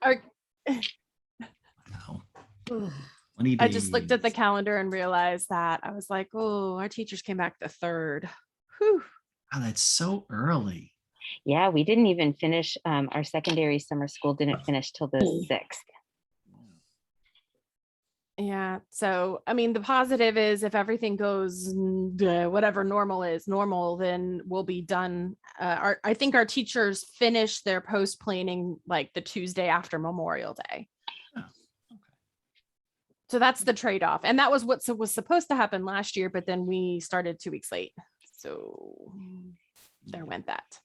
Our, Wow. 20 I just looked at the days. calendar and realized that I was like, oh, our teachers came back the 3rd. Whew. Wow, that's so early. Yeah, we didn't even finish, our secondary summer school didn't finish till the 6th. Yeah. So, I mean, the positive is if everything goes whatever normal is normal, then we'll be done. I think our teachers finish their post planning like the Tuesday after Memorial Day. Oh, okay. So that's the trade-off. And that was what was supposed to happen last year, but then we started 2 weeks late. So there went that.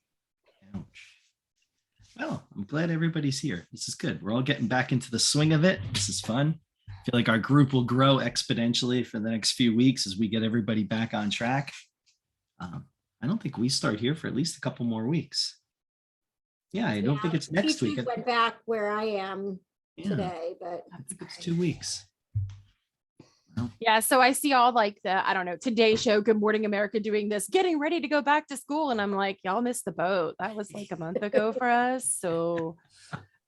Ouch. Well, I'm glad everybody's here. This is good. We're all getting back into the swing of it. This is fun. I feel like our group will grow exponentially for the next few weeks as we get everybody back on track. I don't think we start here for at least a couple more weeks. Yeah, I don't think it's next week. Teachers went back where I am Yeah, today, but I think it's 2 weeks. Well, Yeah. So I see all like the, I don't know, Today Show, Good Morning America doing this, getting ready to go back to school. And I'm like, y'all missed the boat. That was like a month ago for us. So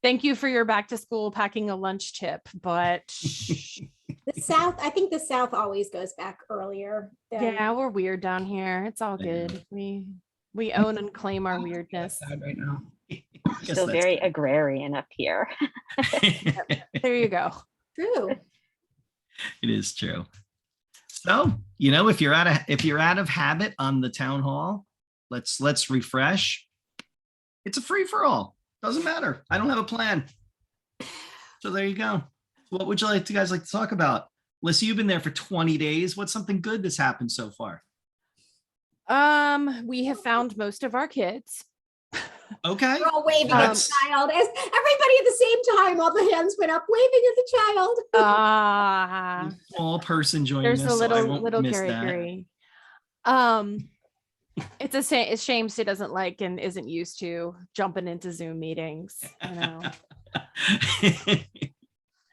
thank you for your back to school packing a lunch tip. But the South, I think the South always goes back earlier. yeah, we're weird down here. It's all good. We own and claim our weirdness. Right now. I guess Still that's very good. agrarian up here. There you go. True. It is true. So, you know, if you're out of habit on the town hall, let's refresh. It's a free for all. Doesn't matter. I don't have a plan. So there you go. What would you guys like to talk about? Melissa, you've been there for 20 days. What's something good that's happened so far? We have found most of our kids. Okay. We're all waving at That's- the child as everybody at the same time, all the hands went up waving at the child. Ah, Small person joining there's us, a so I little won't miss Carrie that. Gary. It's a shame she doesn't like and isn't used to jumping into Zoom meetings. You know.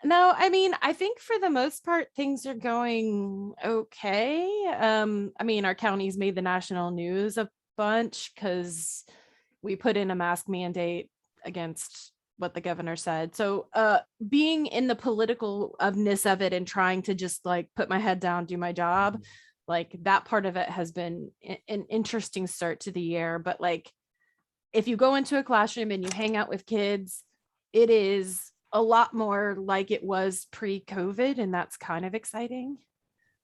No, I mean, I think for the most part, things are going okay. I mean, our county's made the national news a bunch because we put in a mask mandate against what the governor said. So being in the politicalness of it and trying to just like put my head down, do my job, like that part of it has been an interesting start to the year. But like, if you go into a classroom and you hang out with kids, it is a lot more like it was pre-COVID, and that's kind of exciting.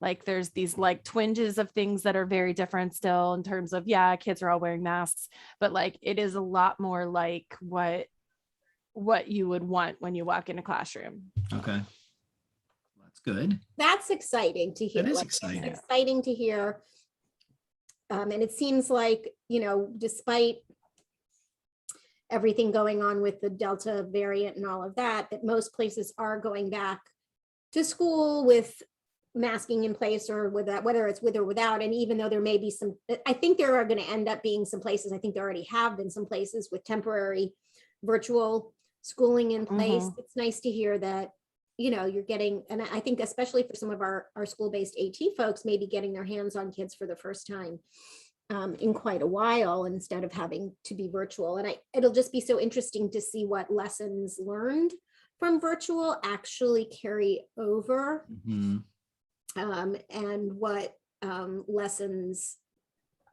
Like there's these like twinges of things that are very different still in terms of, yeah, kids are all wearing masks, but like it is a lot more like what you would want when you walk in a classroom. Okay. That's good. That's exciting to hear. That is Like, it's exciting. exciting to hear. And it seems like, you know, despite everything going on with the Delta variant and all of that, that most places are going back to school with masking in place or with that, whether it's with or without. And even though there may be some, I think there are going to end up being some places, I think there already have been some places with temporary virtual schooling in place. It's nice to hear that, you know, you're getting, and I think especially for some of our school-based AT folks, maybe getting their hands on kids for the first time in quite a while instead of having to be virtual. And it'll just be so interesting to see what lessons learned from virtual actually carry over. And what lessons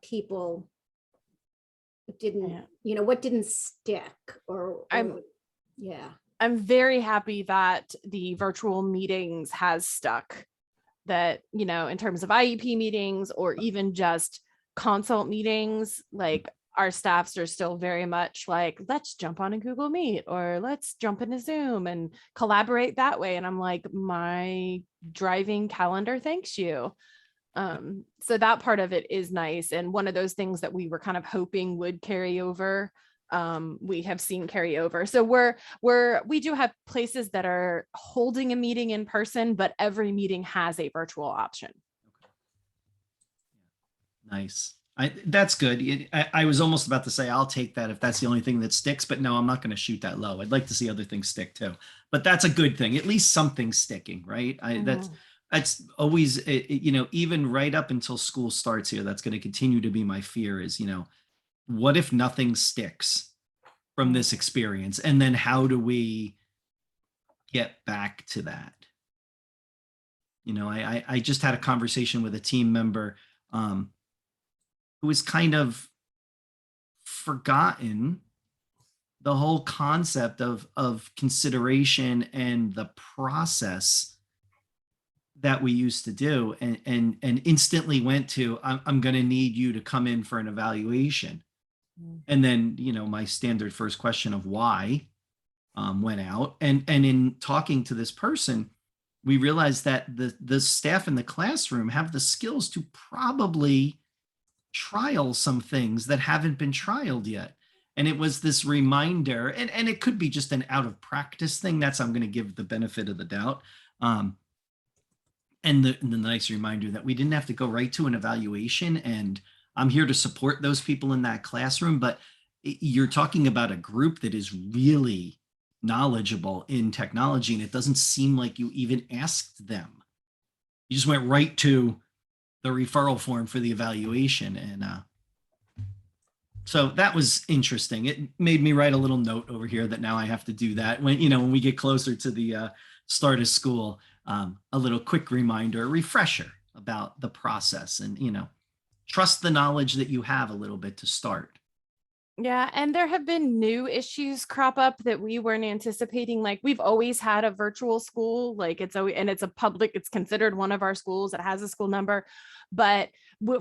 people didn't, you know, what didn't stick or yeah. I'm very happy that the virtual meetings has stuck, that, you know, in terms of IEP meetings or even just consult meetings, like our staffs are still very much like, let's jump on a Google Meet or let's jump into Zoom and collaborate that way. And I'm like, my driving calendar thanks you. So that part of it is nice. And one of those things that we were kind of hoping would carry over, we have seen carry over. So we do have places that are holding a meeting in person, but every meeting has a virtual option. Nice. That's good. I was almost about to say, I'll take that if that's the only thing that sticks, but no, I'm not going to shoot that low. I'd like to see other things stick too, but that's a good thing. At least something's sticking, right? That's always, you know, even right up until school starts here, that's going to continue to be my fear is, you know, what if nothing sticks? from this experience? And then how do we get back to that? You know, I just had a conversation with a team member who was kind of forgotten the whole concept of consideration and the process that we used to do, and instantly went to, I'm going to need you to come in for an evaluation. And then, you know, my standard first question of why went out. And in talking to this person, we realized that the staff in the classroom have the skills to probably trial some things that haven't been trialed yet. And it was this reminder, and it could be just an out of practice thing. That's, I'm going to give the benefit of the doubt. And the nice reminder that we didn't have to go right to an evaluation. And I'm here to support those people in that classroom. But you're talking about a group that is really knowledgeable in technology, and it doesn't seem like you even asked them. You just went right to the referral form for the evaluation. And so that was interesting. It made me write a little note over here that now I have to do that when, you know, when we get closer to the start of school, a little quick reminder, a refresher about the process, and, you know, trust the knowledge that you have a little bit to start. Yeah, and there have been new issues crop up that we weren't anticipating. Like, we've always had a virtual school, like it's always, and it's a public, it's considered one of our schools. It has a school number, but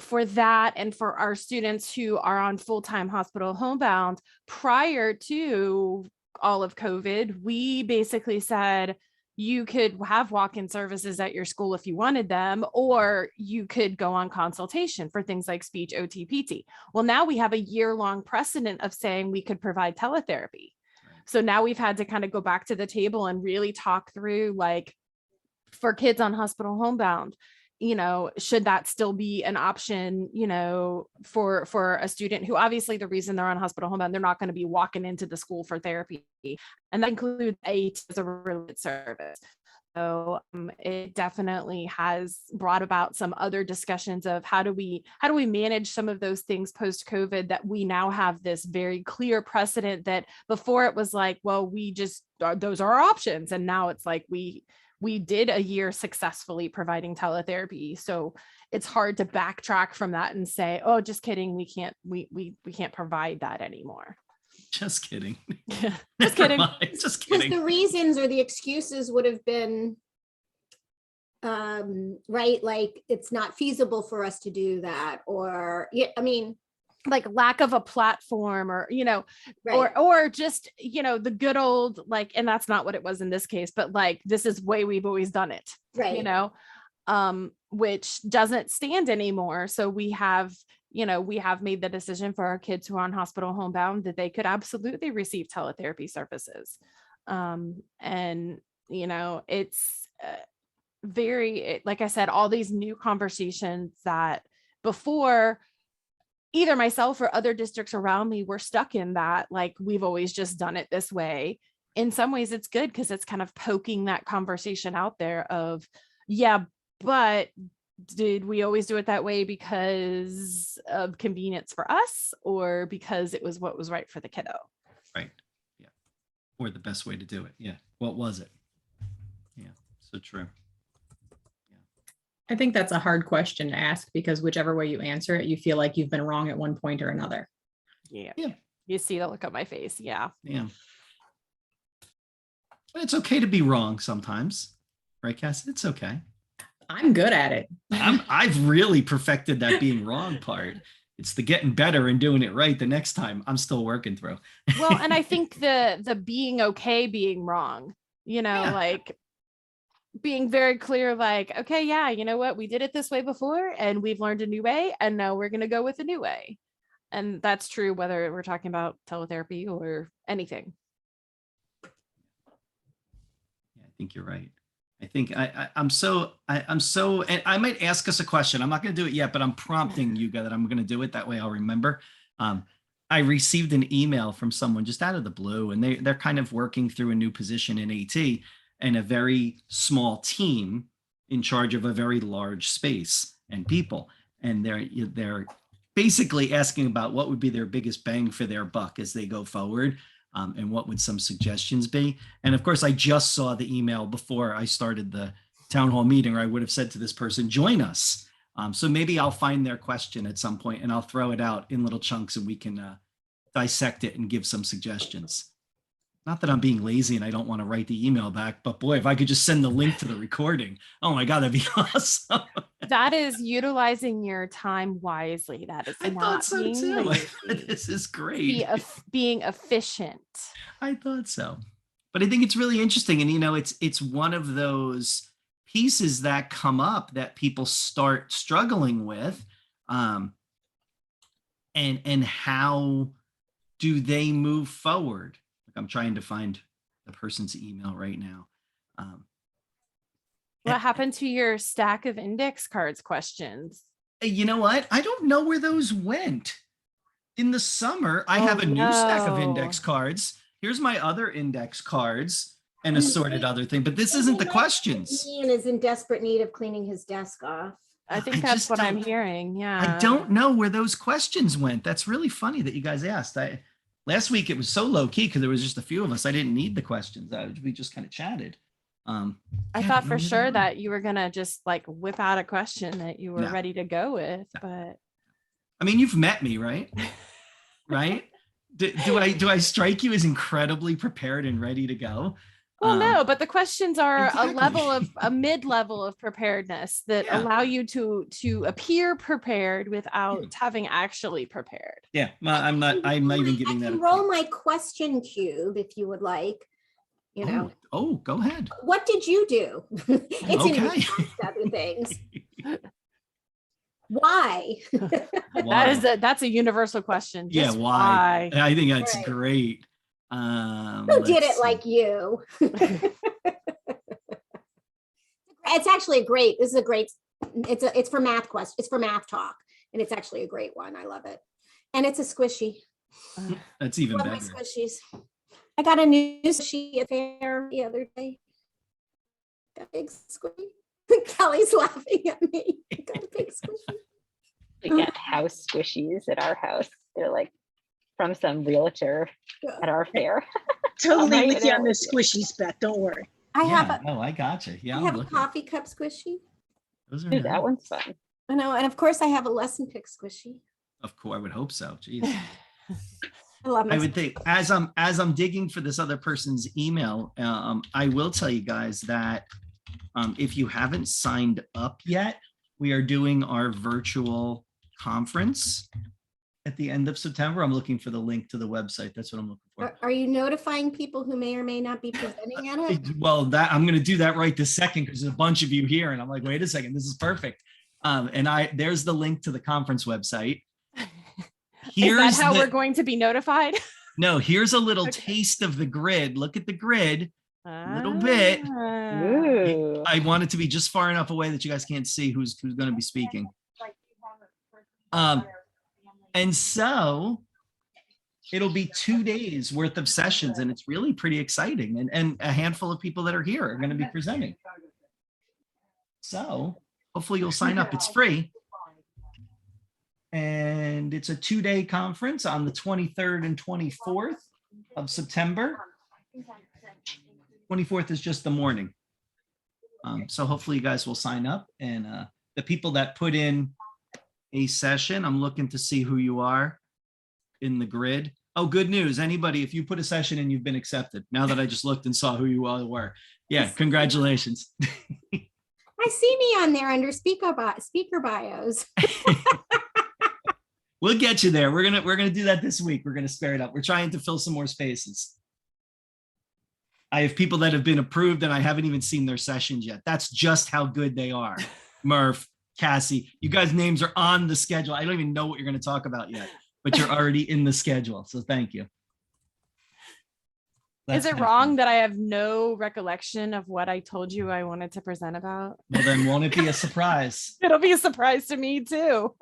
for that, and for our students who are on full-time hospital homebound, prior to all of COVID, we basically said, you could have walk-in services at your school if you wanted them, or you could go on consultation for things like speech, OT, PT. Well, now we have a year-long precedent of saying we could provide teletherapy. So now we've had to kind of go back to the table and really talk through, like, for kids on hospital homebound, you know, should that still be an option, you know, for a student who, obviously the reason they're on hospital homebound, they're not going to be walking into the school for therapy. And that includes ATAC as a related service. So it definitely has brought about some other discussions of how do we manage some of those things post-COVID, that we now have this very clear precedent that before it was like, well, we just, those are our options. And now it's like, we did a year successfully providing teletherapy. So it's hard to backtrack from that and say, oh, just kidding, we can't provide that anymore. Just kidding. Just kidding. Just Because kidding. the reasons or the excuses would have been, right, like, it's not feasible for us to do that, or, yeah, I mean, like lack of a platform, or, you know, right. or just, you know, the good old, like, and that's not what it was in this case, but like, this is way we've always done it, Right. you know, which doesn't stand anymore. So we have, you know, we have made the decision for our kids who are on hospital homebound that they could absolutely receive teletherapy services. And, you know, it's like I said, all these new conversations that before, either myself or other districts around me were stuck in that, like, we've always just done it this way. In some ways it's good, because it's kind of poking that conversation out there of, yeah, but did we always do it that way because of convenience for us, or because it was what was right for the kiddo? Right. Yeah. Or the best way to do it. Yeah. What was it? Yeah. So true. I think that's a hard question to ask, because whichever way you answer it, you feel like you've been wrong at one point or another. Yeah. Yeah. You see the look on my face. Yeah. Yeah. But it's okay to be wrong sometimes. Right, Cass? It's okay. I'm good at it. I've really perfected that being wrong part. It's the getting better and doing it right the next time. I'm still working through. Well, and I think the being okay being wrong, you know, Yeah. like being very clear, like, okay, yeah, you know what, we did it this way before and we've learned a new way, and now we're going to go with a new way. And that's true whether we're talking about teletherapy or anything. Yeah, I think you're right. I think I'm so, and I might ask us a question. I'm not going to do it yet, but I'm prompting you guys that I'm going to do it. That way I'll remember. I received an email from someone just out of the blue, and they're kind of working through a new position in AT, and a very small team in charge of a very large space and people. And they're basically asking about what would be their biggest bang for their buck as they go forward. And what would some suggestions be? And of course, I just saw the email before I started the town hall meeting, or I would have said to this person, join us. So maybe I'll find their question at some point and I'll throw it out in little chunks and we can dissect it and give some suggestions. Not that I'm being lazy and I don't want to write the email back, but boy, if I could just send the link to the recording, oh my God, that'd be awesome. That is utilizing your time wisely. That is I thought not so being too. lazy. This is great. Being efficient. I thought so. But I think it's really interesting. And, you know, it's one of those pieces that come up that people start struggling with. And how do they move forward? Like I'm trying to find the person's email right now. What happened to your stack of index cards questions? You know what? I don't know where those went. In the summer, I have a new stack of index cards. Here's my other index cards and assorted other thing, but this isn't the questions. Ian is in desperate need of cleaning his desk off. I think I that's just what I'm don't- hearing. Yeah. I don't know where those questions went. That's really funny that you guys asked. Last week it was so low key because there was just a few of us. I didn't need the questions. We just kind of chatted. I Yeah, thought for neither sure do I. that you were gonna just like whip out a question that you were No. ready to go with, but I mean, you've met me, right? Right? Do I strike you as incredibly prepared and ready to go? well, no, but the questions are exactly. a mid-level of preparedness that Yeah. allow you to appear prepared without having actually prepared. Yeah, I'm not even giving that. I can roll my question cube if you would like. You know, Oh, go ahead. what did you do? It's in Okay. response to other things. Why? Why? That's a universal question. Yeah, Just why? I think that's Right. great. Who did let's it see. like you? It's actually a great, this is a great, it's for math question. It's for math talk. And it's actually a great one. I love it. And it's a squishy. That's even Love my better. squishies. I got a new squishy at fair the other day. Got a big squishy. Kelly's laughing at me. I got a big squishy. We get house squishies at our house. They're like from some realtor at our fair. Totally right with you on there. the squishies, Beth. Don't worry. I have Yeah, a, no, I gotcha. Yeah, I I'm have a looking. coffee cup squishy. Those are Dude, that nice. one's fun. I know, and of course I have a lesson pick squishy. Of course, I would hope so. Jeez. I love my I would think as I'm digging for this other person's email, I will tell you guys that if you haven't signed up yet, we are doing our virtual conference at the end of September. I'm looking for the link to the website. That's what I'm looking for. Are you notifying people who may or may not be presenting at it? Well, that I'm going to do that right this second because there's a bunch of you here, and I'm like, wait a second, this is perfect. And there's the link to the conference website. Is that how the- we're going to be notified? No, here's a little Okay. taste of the grid. Look at the grid. Little bit. Ah. Ooh. I want it to be just far enough away that you guys can't see who's going to be speaking. And so it'll be 2 days worth of sessions, and it's really pretty exciting. And a handful of people that are here are going to be presenting. So hopefully you'll sign up. It's free. And it's a 2-day conference on the 23rd and 24th of September. 24th is just the morning. So hopefully you guys will sign up, and the people that put in a session, I'm looking to see who you are in the grid. Oh, good news. Anybody, if you put a session in, you've been accepted. Now that I just looked and saw who you all were. Yeah, congratulations. I see me on there under speaker bios. We'll get you there. We're gonna do that this week. We're gonna spare it up. We're trying to fill some more spaces. I have people that have been approved and I haven't even seen their sessions yet. That's just how good they are. Murph, Cassie, you guys' names are on the schedule. I don't even know what you're going to talk about yet, but you're already in the schedule. So thank you. Is it wrong that I have no recollection of what I told you I wanted to present about? Well, then won't it be a surprise? It'll be a surprise to me too.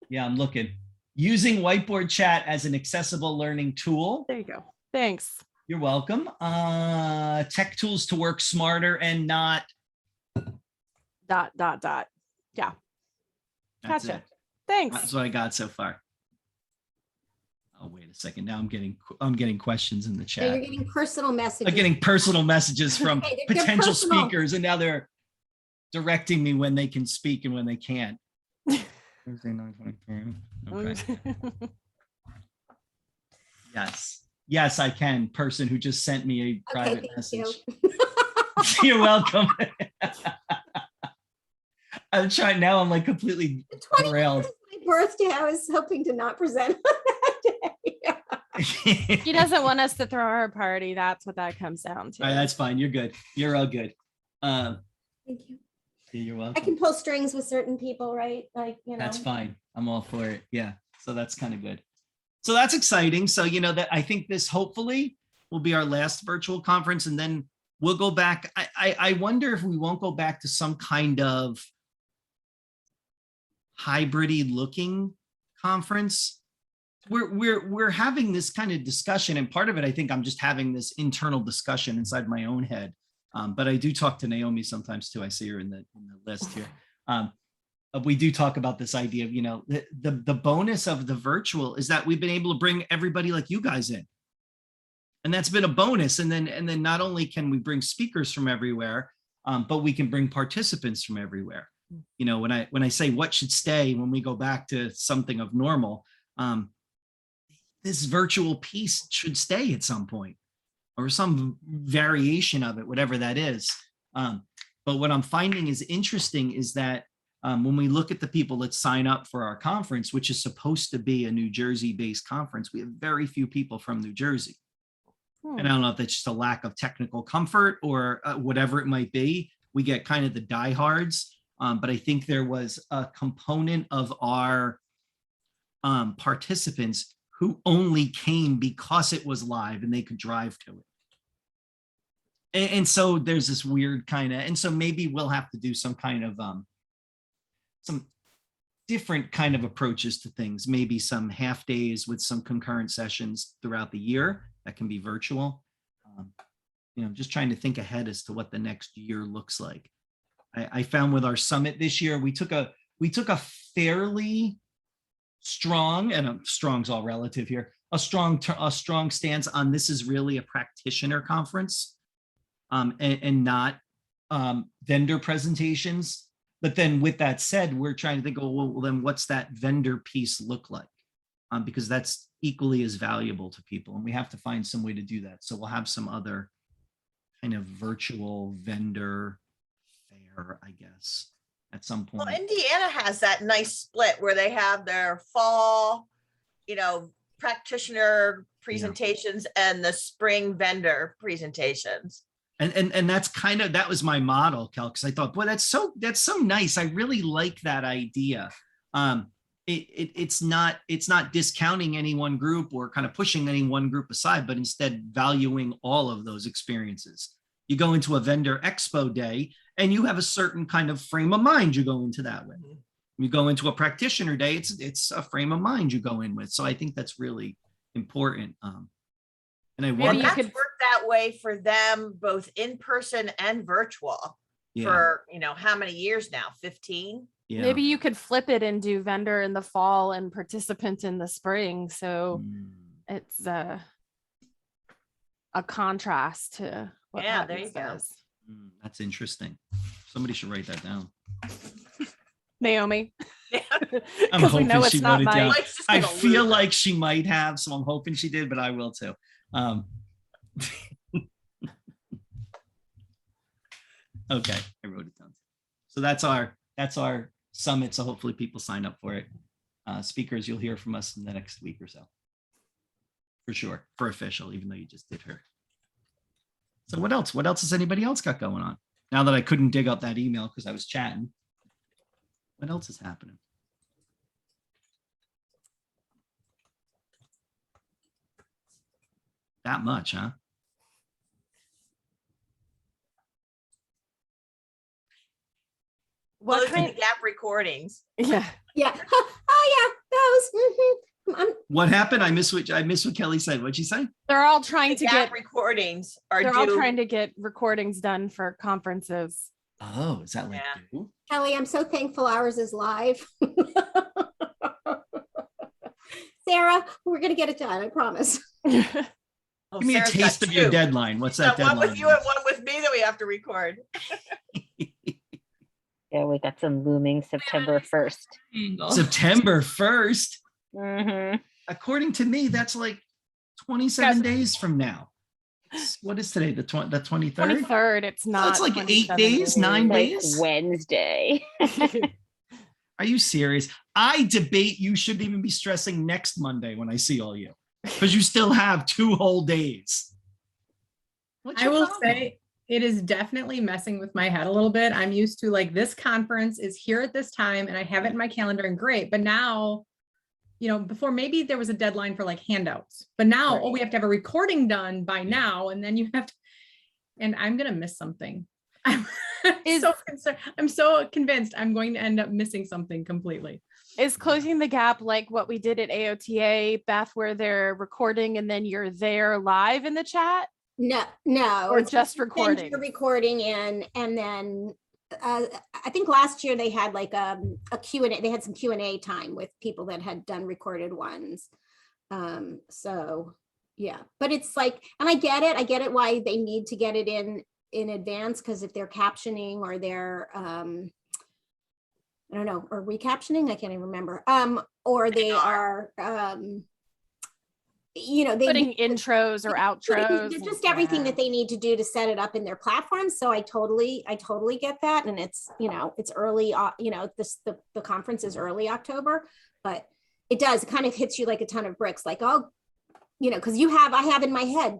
Yeah, I'm looking. Using whiteboard chat as an accessible learning tool. There you go. Thanks. You're welcome. Tech tools to work smarter and not. ... Yeah. That's Gotcha. it. Thanks. That's what I got so far. Oh, wait a second. Now I'm getting questions in the Yeah, you're chat. getting personal messages. I'm getting personal messages from Okay, they're potential personal. speakers, and now they're directing me when they can speak and when they can't. Thursday, 9:23. Okay. Yes, I can. Person who just sent me a Okay, private thank message. you. You're welcome. I'm trying now. I'm like completely The 20th derailed. is my birthday. I was hoping to not present on that day. He doesn't want us to throw our party. That's what that comes down to. All right, that's fine. You're good. You're all good. Thank you. You're I welcome. can pull strings with certain people, right? Like, you know. That's fine. I'm all for it. Yeah. So that's kind of good. So that's exciting. So, that I think this hopefully will be our last virtual conference, and then we'll go back. I wonder if we won't go back to some kind of hybridy looking conference. We're having this kind of discussion, and part of it, I think I'm just having this internal discussion inside my own head. But I do talk to Naomi sometimes too. I see her in the list here. We do talk about this idea of, the bonus of the virtual is that we've been able to bring everybody like you guys in. And that's been a bonus. And then not only can we bring speakers from everywhere, but we can bring participants from everywhere. When I say what should stay when we go back to something of normal, this virtual piece should stay at some point, or some variation of it, whatever that is. But what I'm finding is interesting is that when we look at the people that sign up for our conference, which is supposed to be a New Jersey-based conference, we have very few people from New Jersey. And I don't know if that's just a lack of technical comfort or whatever it might be. We get kind of the diehards, but I think there was a component of our participants who only came because it was live and they could drive to it. And so there's this weird kind of, and so maybe we'll have to do some kind of, some different kind of approaches to things, maybe some half days with some concurrent sessions throughout the year that can be virtual. Just trying to think ahead as to what the next year looks like. I found with our summit this year, we took a fairly strong, and strong's all relative here, a strong stance on this is really a practitioner conference, and not vendor presentations. But then with that said, we're trying to think, well, then what's that vendor piece look like? Because that's equally as valuable to people, and we have to find some way to do that. So we'll have some other kind of virtual vendor fair, I guess, at some point. Well, Indiana has that nice split where they have their fall, practitioner presentations and the spring vendor presentations. And that's that was my model, Kel, because I thought, boy, that's so nice. I really like that idea. It's not discounting any one group or kind of pushing any one group aside, but instead valuing all of those experiences. You go into a vendor expo day and you have a certain kind of frame of mind you go into that with. You go into a practitioner day, it's a frame of mind you go in with. So I think that's really important. And I And want that's worked that way for them, both in person and virtual for, how many years now? 15? Yeah. Maybe you could flip it and do vendor in the fall and participant in the spring. So it's a contrast to what there you go. does. That's interesting. Somebody should write that down. Naomi. I'm 'Cause we hoping know it's she not wrote it down. mine. I feel like she might have, so I'm hoping she did, but I will too. Okay, I wrote it down. So that's our summit. So hopefully people sign up for it. Speakers, you'll hear from us in the next week or so. For sure, for official, even though you just did her. So what else? What else has anybody else got going on? Now that I couldn't dig up that email because I was chatting, what else is happening? That much, huh? Well, What those are the kind? gap recordings. Yeah. Yeah. Oh yeah, those. What happened? I missed what Kelly said. What'd she say? They're all trying The to gap get recordings are they're all due. trying to get recordings done for conferences. Oh, is that like Yeah. you? Kelly, I'm so thankful ours is live. Sarah, we're gonna get it done, I promise. Oh, Give me Sarah's a got taste of your two. deadline. What's She's that got one deadline? with you and one with me that we have to record. Yeah, we got some looming September 1st. September 1st. Mm-hmm. According to me, that's like 27 days from now. What is today? The 23rd? 23rd, it's not. It's like 8 27 days, 9 Like days. Wednesday. Are you serious? I debate you shouldn't even be stressing next Monday when I see all you, because you still have 2 whole days. What's I your will problem? say it is definitely messing with my head a little bit. I'm used to like this conference is here at this time and I have it in my calendar and great. But now, you know, before maybe there was a deadline for like handouts, but now, oh, we have to have a recording done by now. And then you have to, and I'm going to miss something. I'm so concerned. I'm so convinced I'm going to end up missing something completely. Is closing the gap like what we did at AOTA, Beth, where they're recording and then you're there live in the chat? No. Or it's just send recording? your recording in, and then I think last year they had like a Q&A, they had some Q&A time with people that had done recorded ones. So yeah, but it's like, and I get it why they need to get it in advance, because if they're captioning or they're I don't know, or recaptioning, I can't even remember, or they are you know, they Putting intros or outros. just everything that they need to do to set it up in their platform. So I totally get that. And it's, you know, it's early, you know, the conference is early October, but it kind of hits you like a ton of bricks, like, oh, you know, because I have in my head,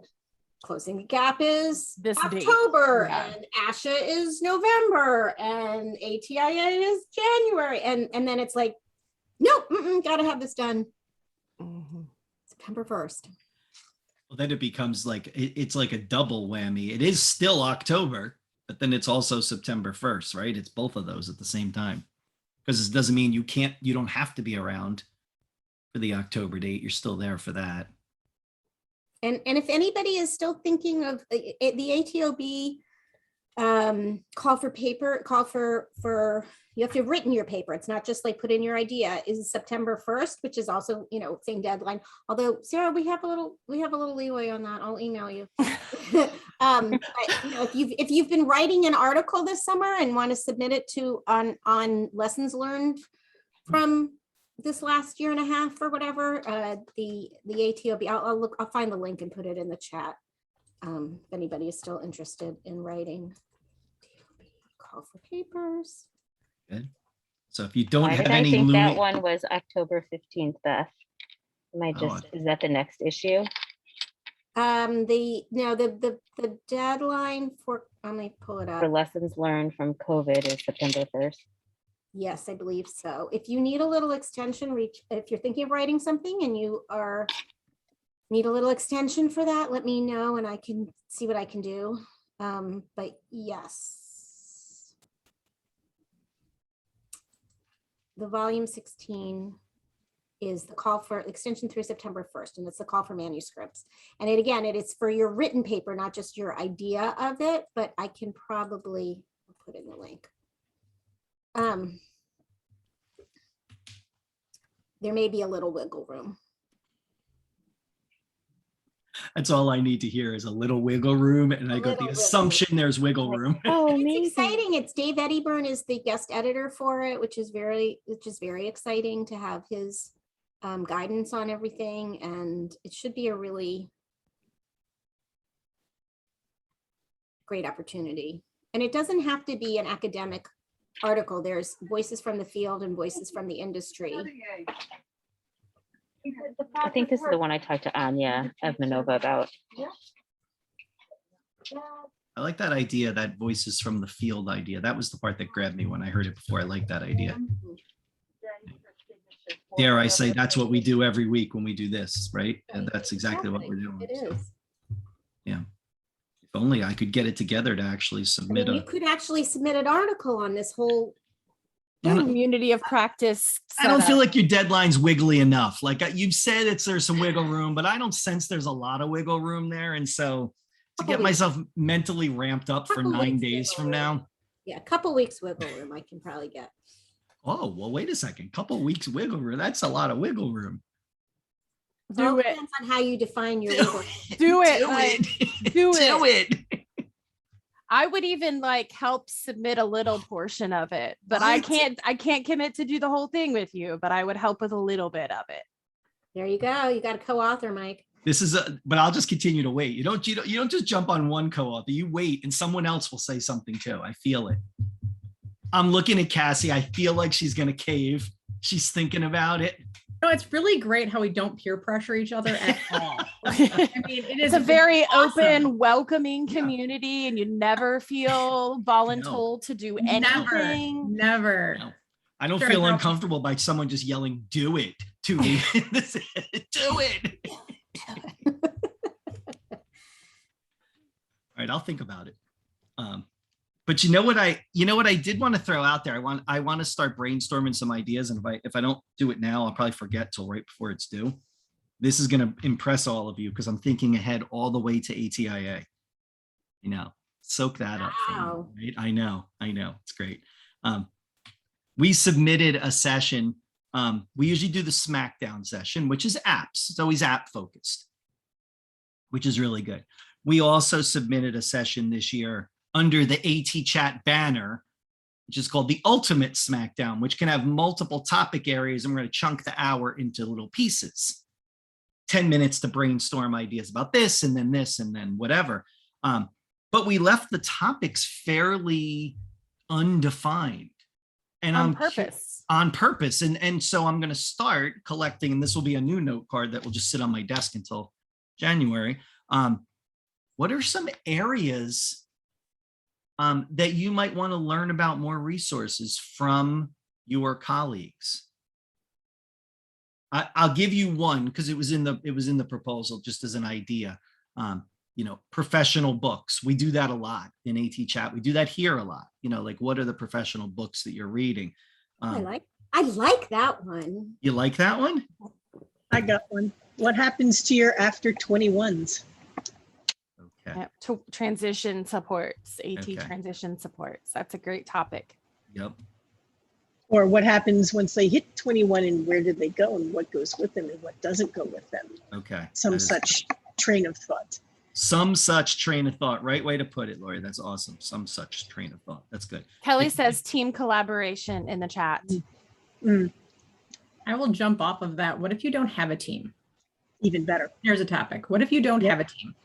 Closing the Gap is This date. October, Yeah. and ASHA is November, and ATIA is January. And then it's like, nope, gotta have this done Mhm. September 1st. Well, then it becomes like, it's like a double whammy. It is still October, but then it's also September 1st, right? It's both of those at the same time. Because it doesn't mean you don't have to be around for the October date. You're still there for that. And if anybody is still thinking of the ATOB call for you have to have written your paper. It's not just like put in your idea, is September 1st, which is also, you know, same deadline. Although Sarah, we have a little leeway on that. I'll email you. But, you know, if you've been writing an article this summer and want to submit it to on lessons learned from this last year and a half or whatever, the ATOB, I'll find the link and put it in the chat. If anybody is still interested in writing. Call for papers. Good. So if you don't Why have did I any think that looming, one was October 15th, Beth? Am I just, is that the next issue? The deadline for, let me pull it For up. lessons learned from COVID is September 1st. Yes, I believe so. If you need a little extension, if you're thinking of writing something and you need a little extension for that, let me know and I can see what I can do. But yes. The volume 16 is the call for extension through September 1st, and it's the call for manuscripts. And it is for your written paper, not just your idea of it, but I can probably put in the link. There may be a little wiggle room. that's all I need to hear is a little wiggle room. And I A go, little the wiggle assumption there's wiggle room. Oh, It's amazing. exciting. It's Dave Eddyburn is the guest editor for it, which is very exciting to have his guidance on everything. And it should be a really great opportunity. And it doesn't have to be an academic article. There's voices from the field and voices from the industry. I think this is the one I talked to Anya of Manova about. I like that idea, that voices from the field idea. That was the part that grabbed me when I heard it before. I like that idea. Dare I say, that's what we do every week when we do this, right? And that's exactly what we're doing. It So, is. yeah. If only I could get it together to actually I submit mean, you could actually submit an article on this whole. Community of practice. I don't feel setup. like your deadline's wiggly enough. Like you've said, there's some wiggle room, but I don't sense there's a lot of wiggle room there. And so to Couple get weeks. myself mentally ramped up for Couple 9 weeks days wiggle from room. now. Yeah, a couple weeks wiggle room I can probably get. Oh, well, wait a second. Couple weeks wiggle room. That's a lot of wiggle room. Do All it. depends on how you define your Do legal. it. Do it, Do Mike. it. Do Do it. I would even like help submit a little portion of it, but I What? can't commit to do the whole thing with you, but I would help with a little bit of it. There you go. You got a co-author, Mike. But I'll just continue to wait. You don't just jump on one co-author. You wait and someone else will say something too. I feel it. I'm looking at Cassie. I feel like she's going to cave. She's thinking about it. No, it's really great how we don't peer pressure each other at all. I mean, it is It's a very awesome. open, welcoming Yeah. community, and you never feel voluntold to do anything. Never. No. I don't Sure, feel girl. uncomfortable by someone just yelling, "Do it" to me. Do it. All right, I'll think about it. But you know what I did want to throw out there. I want to start brainstorming some ideas, and if I don't do it now, I'll probably forget till right before it's due. This is going to impress all of you because I'm thinking ahead all the way to ATIA. You know, soak that up. For Wow. me, right? I know, it's great. We submitted a session. We usually do the SmackDown session, which is apps. It's always app focused, which is really good. We also submitted a session this year under the AT Chat banner, which is called the Ultimate SmackDown, which can have multiple topic areas. And we're going to chunk the hour into little pieces. 10 minutes to brainstorm ideas about this and then whatever. But we left the topics fairly undefined. And On purpose. On purpose. And so I'm going to start collecting, and this will be a new note card that will just sit on my desk until January. What are some areas that you might want to learn about more resources from your colleagues? I'll give you one because it was in the proposal just as an idea. Professional books. We do that a lot in AT Chat. We do that here a lot. Like what are the professional books that you're reading? I like that one. You like that one? I got one. What happens to your after 21s? Okay. Yep, to transition supports, AT Okay. transition supports. That's a great topic. Yep. Or what happens once they hit 21 and where did they go and what goes with them and what doesn't go with them? Okay. Some That is- such train of thought. Some such train of thought. Right way to put it, Lori. That's awesome. Some such train of thought. That's good. Kelly says team collaboration in the chat. Mm, I will jump off of that. What if you don't have a team? even better. Here's a topic. What if you don't have a team?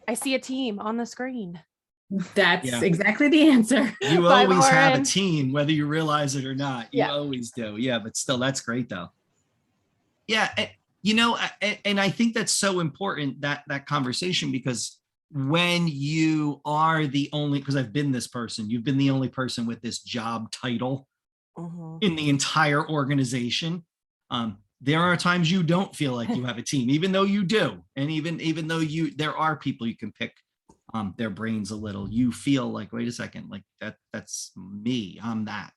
I see a team on the screen. That's Yeah. exactly the answer. You Bye, always have a Lauren. team, whether you realize it or not. You Yeah. always do. Yeah, but still, that's great though. Yeah, and I think that's so important, that conversation, because when you are the only, because I've been this person, you've been the only person with this job title Mhm. in the entire organization. There are times you don't feel like you have a team, even though you do. And even though there are people you can pick their brains a little, you feel like, wait a second, like that's me, I'm that,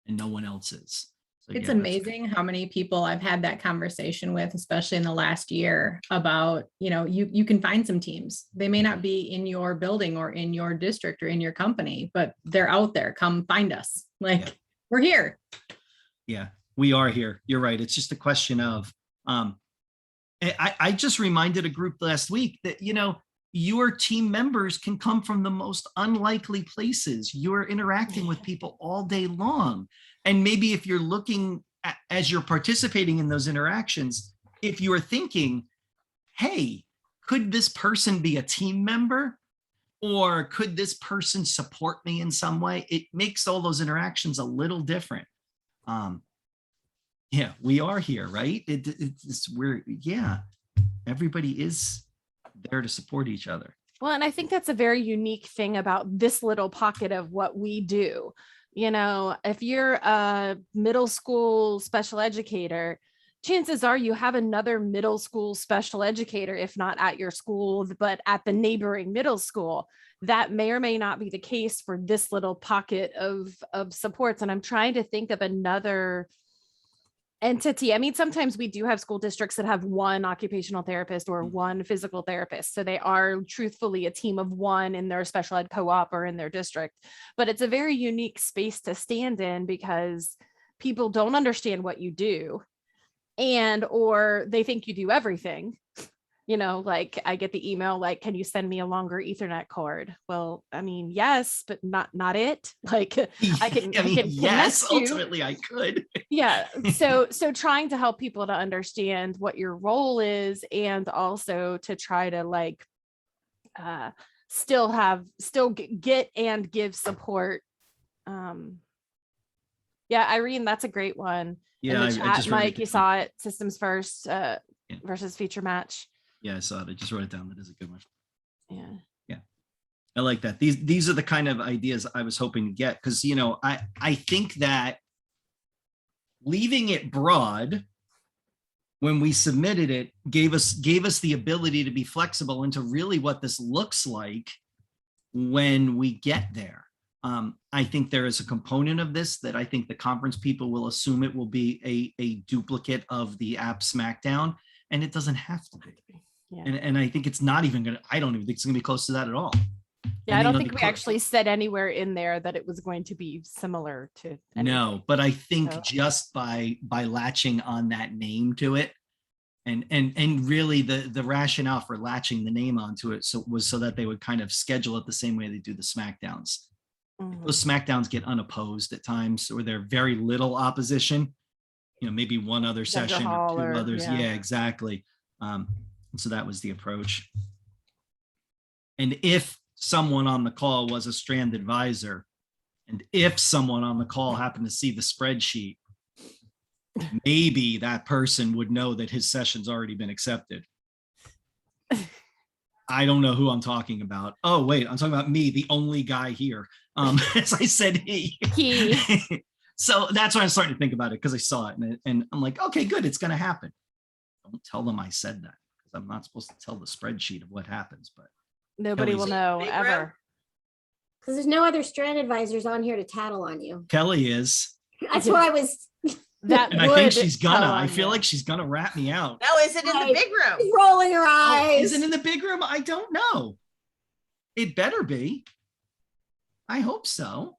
and no one else is. So, It's yeah, that's amazing how many people I've had that conversation with, especially in the last year, about, you can find some teams. They may not be in your building or in your district or in your company, but they're out there. Come find us. Like, Yeah. we're here. Yeah, we are here. You're right. It's just a question of, I just reminded a group last week that, your team members can come from the most unlikely places. You're interacting with people all day long. And maybe if you're looking at, as you're participating in those interactions, if you are thinking, hey, could this person be a team member? Or could this person support me in some way? It makes all those interactions a little different. Yeah, we are here, right? Everybody is there to support each other. Well, and I think that's a very unique thing about this little pocket of what we do. If you're a middle school special educator, chances are you have another middle school special educator, if not at your school, but at the neighboring middle school. That may or may not be the case for this little pocket of supports. And I'm trying to think of another entity. I mean, sometimes we do have school districts that have one occupational therapist or one physical therapist. So they are truthfully a team of one in their special ed co-op or in their district. But it's a very unique space to stand in because people don't understand what you do. and or they think you do everything. You know, like I get the email like, can you send me a longer Ethernet cord? Well, I mean, yes, but not it. Like I can yes, connect you. ultimately I could. Yeah. So trying to help people to understand what your role is, and also to try to like still get and give support. Yeah, Irene, that's a great one. In Yeah, the I chat, just wrote Mike, it you down. saw it, systems first Yeah. versus feature match. Yeah, I saw it. I just wrote it down. That is a good one. Yeah. Yeah. I like that. These are the kind of ideas I was hoping to get, because, you know, I think that leaving it broad when we submitted it gave us the ability to be flexible into really what this looks like when we get there. I think there is a component of this that I think the conference people will assume it will be a duplicate of the app Smackdown, and it doesn't have to be. Yeah. And I think it's not even I don't even think it's gonna be close to that at all. Yeah, And, I you don't know, think the we co- actually said anywhere in there that it was going to be similar to anything. No, but I think So- just by latching on that name to it, and really the rationale for latching the name onto it was so that they would kind of schedule it the same way they do the Smackdowns. Mhm. Those Smackdowns get unopposed at times, or they're very little opposition. You know, maybe one other Except session or Hall two or- others. yeah. Yeah, exactly. And so that was the approach. And if someone on the call was a Strand advisor, and if someone on the call happened to see the spreadsheet, maybe that person would know that his session's already been accepted. I don't know who I'm talking about. Oh, wait, I'm talking about me, the only guy here. As I said, he. So that's why I'm starting to think about it, because I saw it and I'm like, okay, good, it's going to happen. Don't tell them I said that, because I'm not supposed to tell the spreadsheet of what happens, but Nobody will Kelly's- know Big ever. Because there's no other Strand advisors on here to tattle on you. Kelly is. That's what I was That And I think would she's tell gonna. I on feel you. like she's gonna rat me out. No, is it in the Right. big room? rolling her Oh, eyes. is it in the big room? I don't know. It better be. I hope so.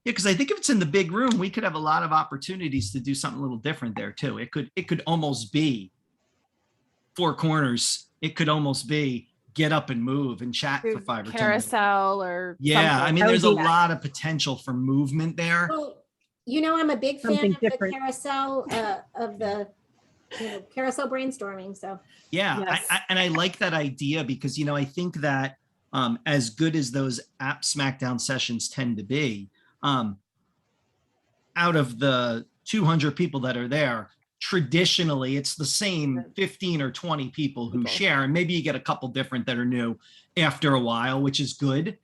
Yeah, because I think if it's in the big room, we could have a lot of opportunities to do something a little different there too. It could almost be four corners. It could almost be get up and move and chat for 5 or 10 minutes. Carousel or Yeah, I something. mean, there's a That would be nice. lot of potential for movement there. Well, you know, I'm a big fan Something of the different. carousel of the carousel brainstorming. So Yeah, Yes. and I like that idea, because, you know, I think that as good as those app Smackdown sessions tend to be, out of the 200 people that are there, traditionally it's the same 15 or 20 people who People. share, and maybe you get a couple different that are new after a while, which is good.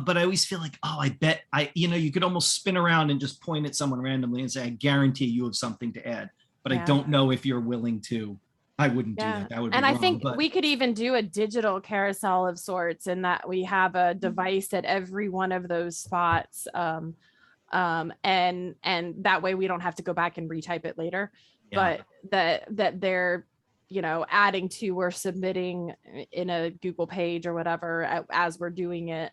But I always feel like, oh, I bet you could almost spin around and just point at someone randomly and say, I guarantee you have something to add, but I Yeah. don't know if you're willing to. I wouldn't do Yeah. that. That would be And I wrong, think but we could even do a digital carousel of sorts, in that we have a device at every one of those spots. And that way we don't have to go back and retype it later. yeah. But that they're, adding to or submitting in a Google page or whatever as we're doing it.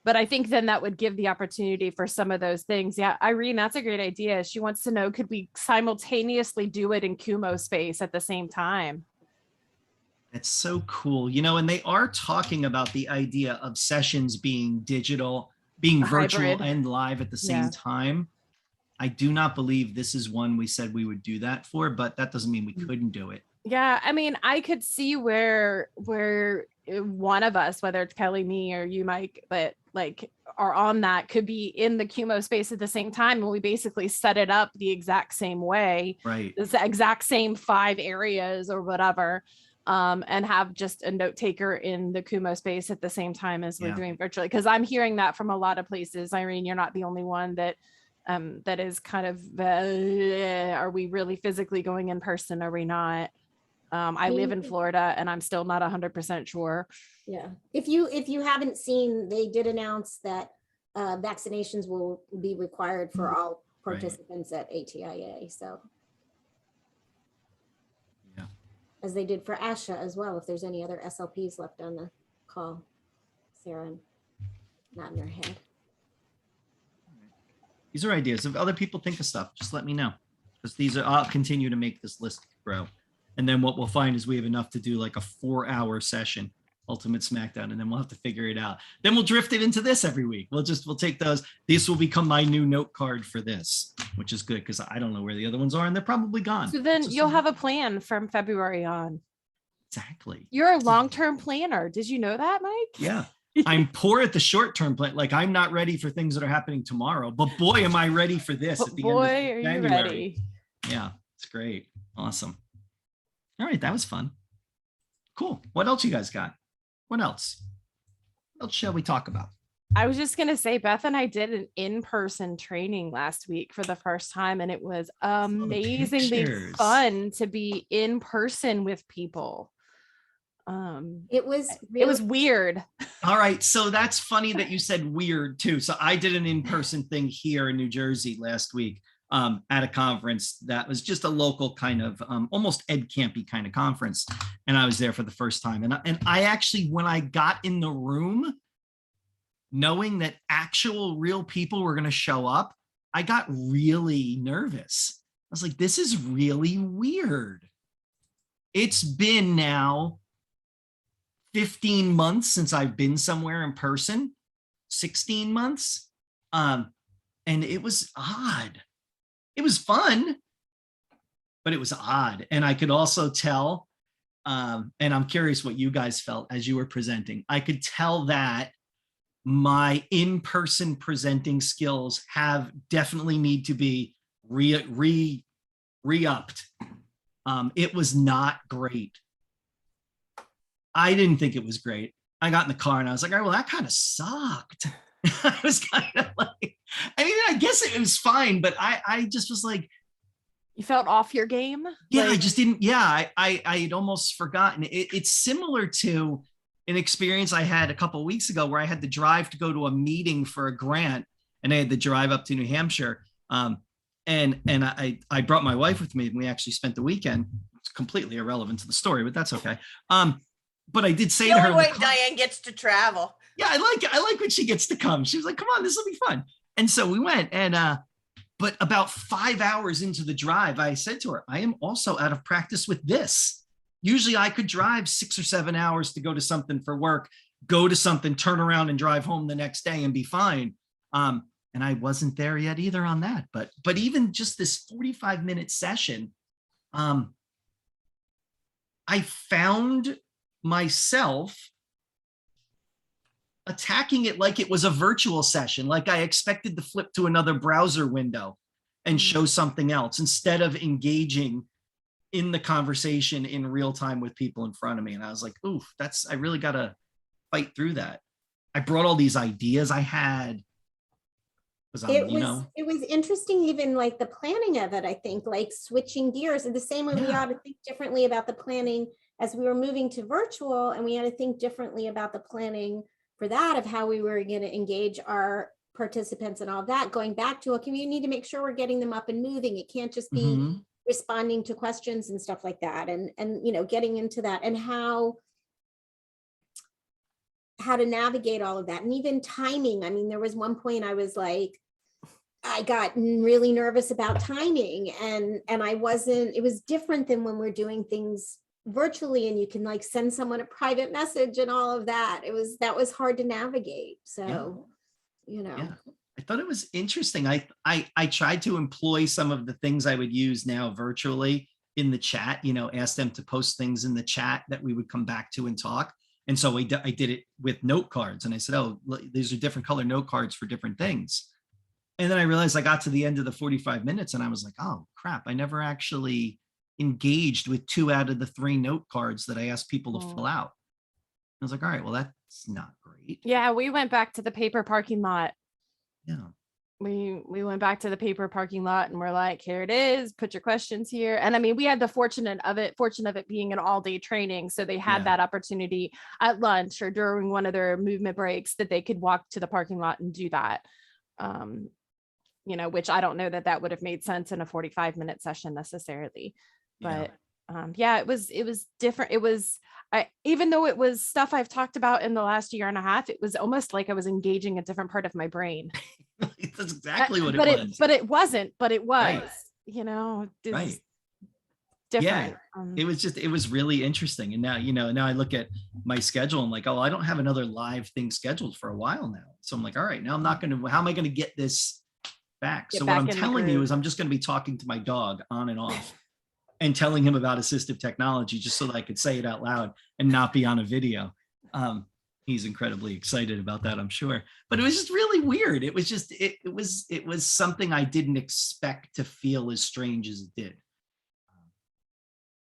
But I think then that would give the opportunity for some of those things. Yeah, Irene, that's a great idea. She wants to know, could we simultaneously do it in Kumo space at the same time? It's so cool, and they are talking about the idea of sessions being digital, being A virtual hybrid. and live at the same Yeah. time. I do not believe this is one we said we would do that for, but that doesn't mean we couldn't do it. Yeah, I mean, I could see where one of us, whether it's Kelly, me, or you, Mike, but like are on that, could be in the Kumo space at the same time, and we basically set it up the exact same way, Right. the exact same 5 areas or whatever, and have just a note taker in the Kumo space at the same time as we're Yeah. doing virtually. Because I'm hearing that from a lot of places. Irene, you're not the only one that is kind of, are we really physically going in person? Are we not? I live in Florida and I'm still not 100% sure. yeah, if you haven't seen, they did announce that vaccinations will be required for all Right. participants at ATIA. So Yeah. as they did for ASHA as well. If there's any other SLPs left on the call, Sarah, not in her head. These are ideas. If other people think of stuff, just let me know. because I'll continue to make this list grow. And then what we'll find is we have enough to do like a 4-hour session, Ultimate Smackdown, and then we'll have to figure it out. Then we'll drift it into this every week. We'll take those. This will become my new note card for this, which is good because I don't know where the other ones are and they're probably gone. So then you'll have a plan from February on. Exactly. You're a long-term planner. Did you know that, Mike? Yeah. I'm poor at the short-term plan. Like I'm not ready for things that are happening tomorrow, but boy, am I ready for this But at the boy, end are of you January. ready? Yeah, it's great. Awesome. All right, that was fun. Cool. What else you guys got? What else? What else shall we talk about? I was just gonna say, Beth and I did an in-person training last week for the first time, and it was amazingly pictures. fun to be in person with people. It was It was really weird. All right, so that's funny that you said weird too. So I did an in-person thing here in New Jersey last week at a conference that was just a local kind of almost ed campy kind of conference, and I was there for the first time. And I actually, when I got in the room, knowing that actual real people were going to show up, I got really nervous. I was like, this is really weird. It's been now 15 months since I've been somewhere in person, 16 months. And it was odd. It was fun, but it was odd. And I could also tell, and I'm curious what you guys felt as you were presenting. I could tell that my in-person presenting skills have definitely need to be re-upped. It was not great. I didn't think it was great. I got in the car and I was like, all right, well, that kind of sucked. I was kind of like, I mean, I guess it was fine, but I just was like, You felt off your game? yeah, I Like, just didn't. Yeah, I had almost forgotten. It's similar to an experience I had a couple of weeks ago where I had to drive to go to a meeting for a grant, and I had to drive up to New Hampshire. And I brought my wife with me, and we actually spent the weekend. It's completely irrelevant to the story, but that's okay. But I did say The to her, only in the way car- Diane gets to travel. yeah, I like when she gets to come. She was like, come on, this will be fun. And so we went, and but about 5 hours into the drive, I said to her, I am also out of practice with this. Usually I could drive 6 or 7 hours to go to something for work, go to something, turn around and drive home the next day and be fine. And I wasn't there yet either on that. But even just this 45-minute session, I found myself attacking it like it was a virtual session, like I expected to flip to another browser window and show something else instead of engaging in the conversation in real time with people in front of me. And I was like, oof, I really got to fight through that. I brought all these ideas I had. it was interesting, even like the planning of it. I think like switching gears in the same way we Yeah. ought to think differently about the planning as we were moving to virtual, and we had to think differently about the planning for that of how we were going to engage our participants and all of that. Going back to, okay, we need to make sure we're getting them up and moving. It can't just be Mhm. responding to questions and stuff like that, and getting into that, and how to navigate all of that, and even timing. I mean, there was one point I was like, I got really nervous about timing, and I wasn't. It was different than when we're doing things virtually, and you can like send someone a private message and all of that. That was hard to navigate. So, Yeah. I thought it was interesting. I tried to employ some of the things I would use now virtually in the chat, ask them to post things in the chat that we would come back to and talk. And so I did it with note cards, and I said, oh, these are different color note cards for different things. And then I realized I got to the end of the 45 minutes and I was like, oh crap, I never actually engaged with 2 out of the 3 note cards that I asked people to fill out. I was like, all right, well, that's not great. yeah, we went back to the paper parking lot. Yeah. We went back to the paper parking lot and we're like, here it is, put your questions here. And I mean, we had the fortune of it being an all-day training. So they had Yeah. that opportunity at lunch or during one of their movement breaks that they could walk to the parking lot and do that. Which I don't know that would have made sense in a 45-minute session necessarily. But it was different. Even though it was stuff I've talked about in the last year and a half, it was almost like I was engaging a different part of my brain. That's exactly what it was. But it wasn't, but it was. Right. you know, is Right. different. It was really interesting. And now, now I look at my schedule and like, oh, I don't have another live thing scheduled for a while now. So I'm like, all right, now I'm not going to, how am I going to get this back? Get So what back I'm in the telling you groove. is I'm just going to be talking to my dog on and off and telling him about assistive technology just so that I could say it out loud and not be on a video. He's incredibly excited about that, I'm sure. But it was just really weird. It was just, it was something I didn't expect to feel as strange as it did.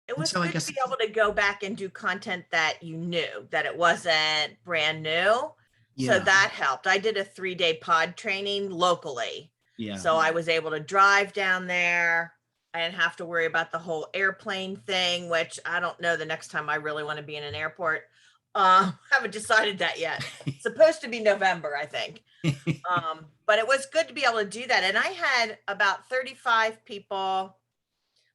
It was so I good guess to be able to go back and do content that you knew, that it wasn't brand new. So Yeah. that helped. I did a 3-day pod training locally. Yeah. So I was able to drive down there. I didn't have to worry about the whole airplane thing, which I don't know the next time I really want to be in an airport. Haven't decided that yet. It's supposed to be November, I think. But it was good to be able to do that. And I had about 35 people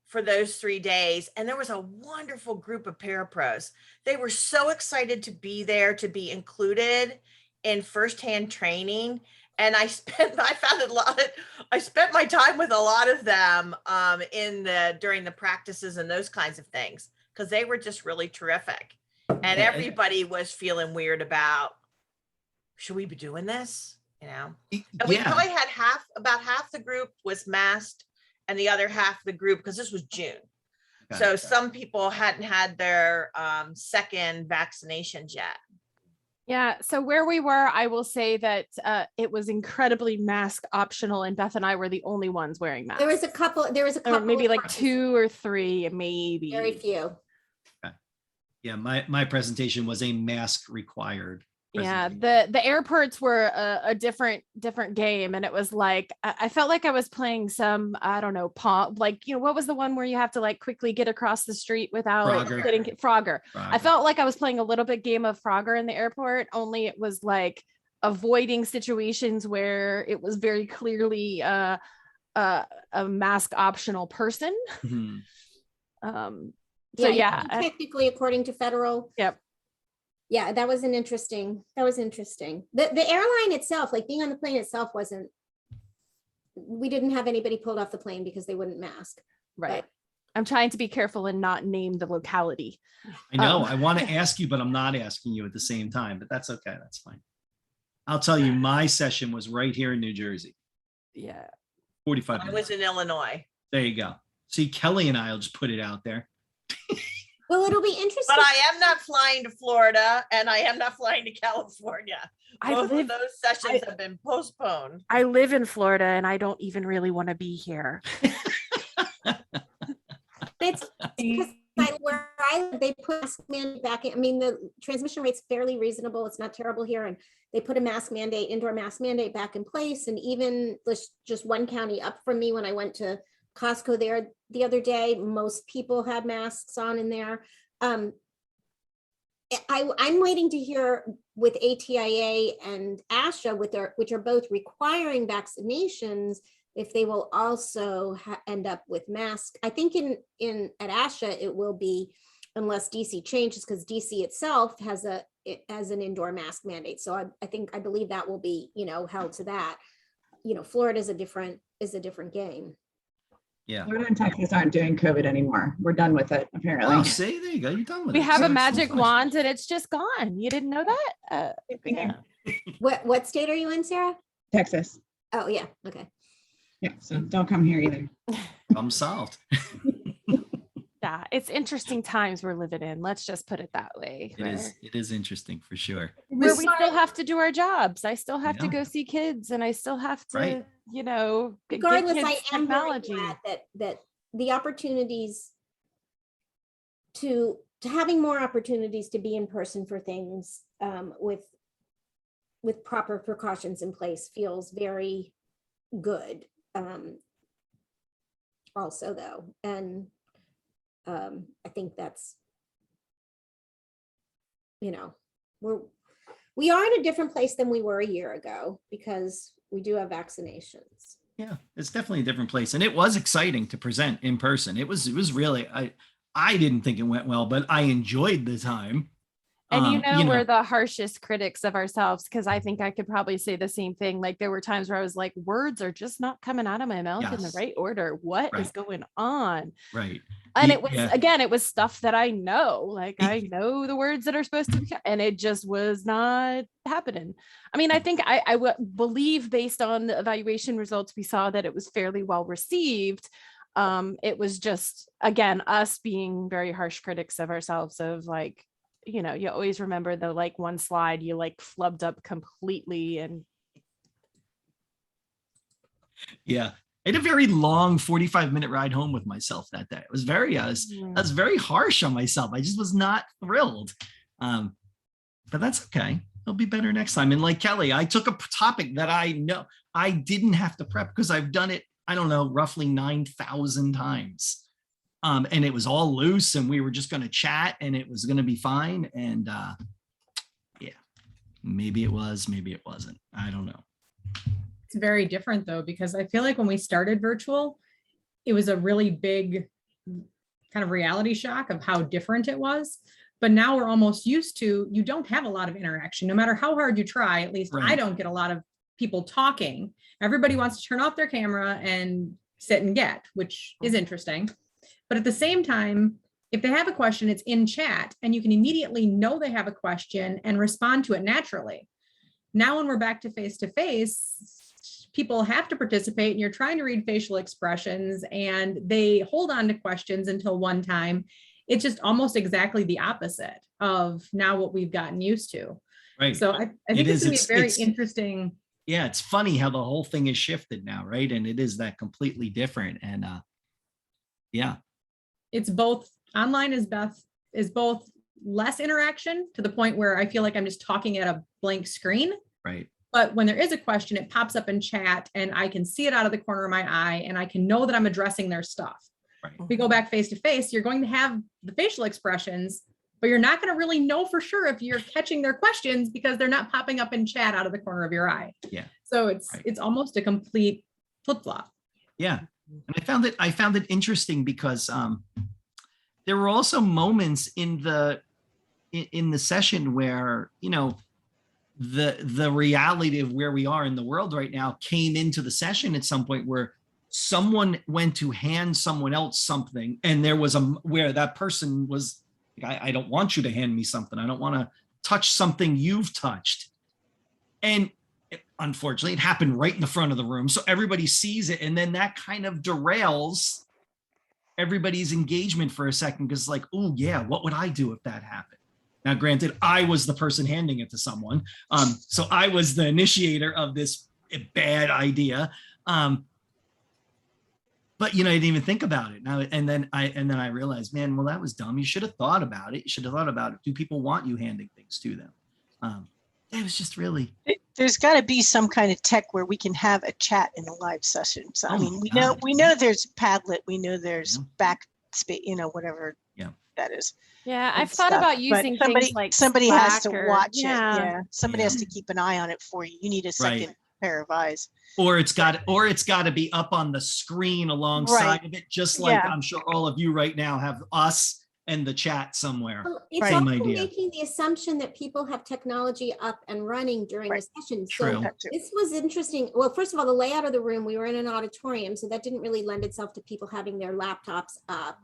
for those 3 days. And there was a wonderful group of parapros. They were so excited to be there, to be included in firsthand training. And I spent my time with a lot of them during the practices and those kinds of things, because they were just really terrific. And everybody was feeling weird about, should we be doing this? And we probably had about half the group was masked and the other half of the group, because this was June. So some people hadn't had their second vaccinations yet. Yeah. So where we were, I will say that it was incredibly mask optional, and Beth and I were the only ones wearing masks. There was a couple, Or maybe of like ones, 2 or 3, maybe. very few. Yeah, my presentation was a mask required. Yeah, presentation. the airports were a different game, and it was like I felt like I was playing some, I don't know, like, what was the one where you have to like quickly get across the street without Frogger. getting Frogger. I Frogger. felt like I was playing a little bit game of Frogger in the airport, only it was like avoiding situations where it was very clearly a mask optional person. Mhm. So Yeah, technically, according to federal. Yep. Yeah, that was interesting. The airline itself, like being on the plane itself, we didn't have anybody pulled off the plane because they wouldn't mask. Right. I'm trying to be careful and not name the locality. I know. I want to ask you, but I'm not asking you at the same time, but that's okay. That's fine. I'll tell you, my session was right here in New Jersey. Yeah. 45 I minutes. was in Illinois. There you go. See, Kelly and I'll just put it out there. Well, it'll be interesting. But I am not flying to Florida, and I am not flying to California. Both of those sessions have been postponed. I live in Florida, and I don't even really want to be here. It's because where I live, they put mask mandate back in. I mean, the transmission rate's fairly reasonable. It's not terrible here. And they put a indoor mask mandate back in place. And even just one county up from me, when I went to Costco there the other day, most people had masks on in there. I'm waiting to hear with ATIA and ASHA, which are both requiring vaccinations, if they will also end up with masks. I think at ASHA it will be, unless DC changes, because DC itself has an indoor mask mandate. So I believe that will be, held to that. Florida is a different game. Yeah. Florida and Texas aren't doing COVID anymore. We're done with it, apparently. Oh, see, there you go. You're done with it. We have So a it's so magic fun. wand, and it's just gone. You didn't know that? Yeah. What state are you in, Sarah? Texas. Oh, yeah. Okay. Yeah, so don't come here either. I'm solved. Yeah, it's interesting times we're living in. Let's just put it that way. It is interesting for sure. Where we still have to do our jobs. I still have to Yeah. go see kids, and I still have to, Right. get Regardless, kids I am very technology. glad that the opportunities to having more opportunities to be in person for things with proper precautions in place feels very good. Also, though, and I think that's, we are in a different place than we were a year ago because we do have vaccinations. Yeah, it's definitely a different place. And it was exciting to present in person. It was really, I didn't think it went well, but I enjoyed the time. And you we're know, the harshest critics of ourselves, because I think I could probably say the same thing. Like there were times where I was like, words are just not coming out of my mouth in the Yes. right order. What is Right. going on? right. And Ye- it was, yeah. again, it was stuff that I know, like Ye- I know the words that are supposed to be, and it just was not happening. I mean, I think I believe based on the evaluation results, we saw that it was fairly well received. It was just, again, us being very harsh critics of ourselves of like, you always remember the like one slide you like flubbed up completely. And Yeah. I had a very long 45-minute ride home with myself that day. It was I was very harsh on myself. I just was not thrilled. But that's okay. It'll be better next time. And like Kelly, I took a topic that I know I didn't have to prep because I've done it, I don't know, roughly 9,000 times. And it was all loose and we were just going to chat and it was going to be fine. And yeah, maybe it was, maybe it wasn't. I don't know. It's very different though, because I feel like when we started virtual, it was a really big kind of reality shock of how different it was. But now we're almost used to, you don't have a lot of interaction, no matter how hard you try. At least I Right. don't get a lot of people talking. Everybody wants to turn off their camera and sit and get, which is interesting. But at the same time, if they have a question, it's in chat and you can immediately know they have a question and respond to it naturally. Now, when we're back to face, people have to participate and you're trying to read facial expressions and they hold on to questions until one time. It's just almost exactly the opposite of now what we've gotten used to. Right. So I think it's going to be very it's interesting. Yeah, it's funny how the whole thing is shifted now, right? And it is that completely different. And yeah. It's both online is both less interaction to the point where I feel like I'm just talking at a blank screen. Right. But when there is a question, it pops up in chat and I can see it out of the corner of my eye and I can know that I'm addressing their stuff. Right. If we go back face to face, you're going to have the facial expressions, but you're not going to really know for sure if you're catching their questions because they're not popping up in chat out of the corner of your eye. Yeah. So Right. it's almost a complete flip-flop. Yeah. And I found it interesting because there were also moments in the session where, the reality of where we are in the world right now came into the session at some point where someone went to hand someone else something and there was where that person was, I don't want you to hand me something. I don't want to touch something you've touched. And unfortunately, it happened right in the front of the room. So everybody sees it. And then that kind of derails everybody's engagement for a second because like, oh yeah, what would I do if that happened? Now, granted, I was the person handing it to someone. So I was the initiator of this bad idea. But I didn't even think about it now. And then I realized, man, well, that was dumb. You should have thought about it. You should have thought about it. Do people want you handing things to them? It was just really. There's got to be some kind of tech where we can have a chat in a live session. So Oh I mean, my God. we know there's Padlet, we know there's Yeah. backspace, whatever Yeah. that is. yeah, and I've thought stuff. about But using things like somebody has to Slack or- watch it. yeah. Yeah, somebody Yeah. has to keep an eye on it for you. You need a Right. second pair of eyes. Or it's got to be up on the screen alongside Right. of it, just like Yeah. I'm sure all of you right now have us and the chat somewhere. Well, it's Right. also Same idea. making the assumption that people have technology up and running during Right. the session. True. So That too. this was interesting. Well, first of all, the layout of the room, we were in an auditorium, so that didn't really lend itself to people having their laptops up.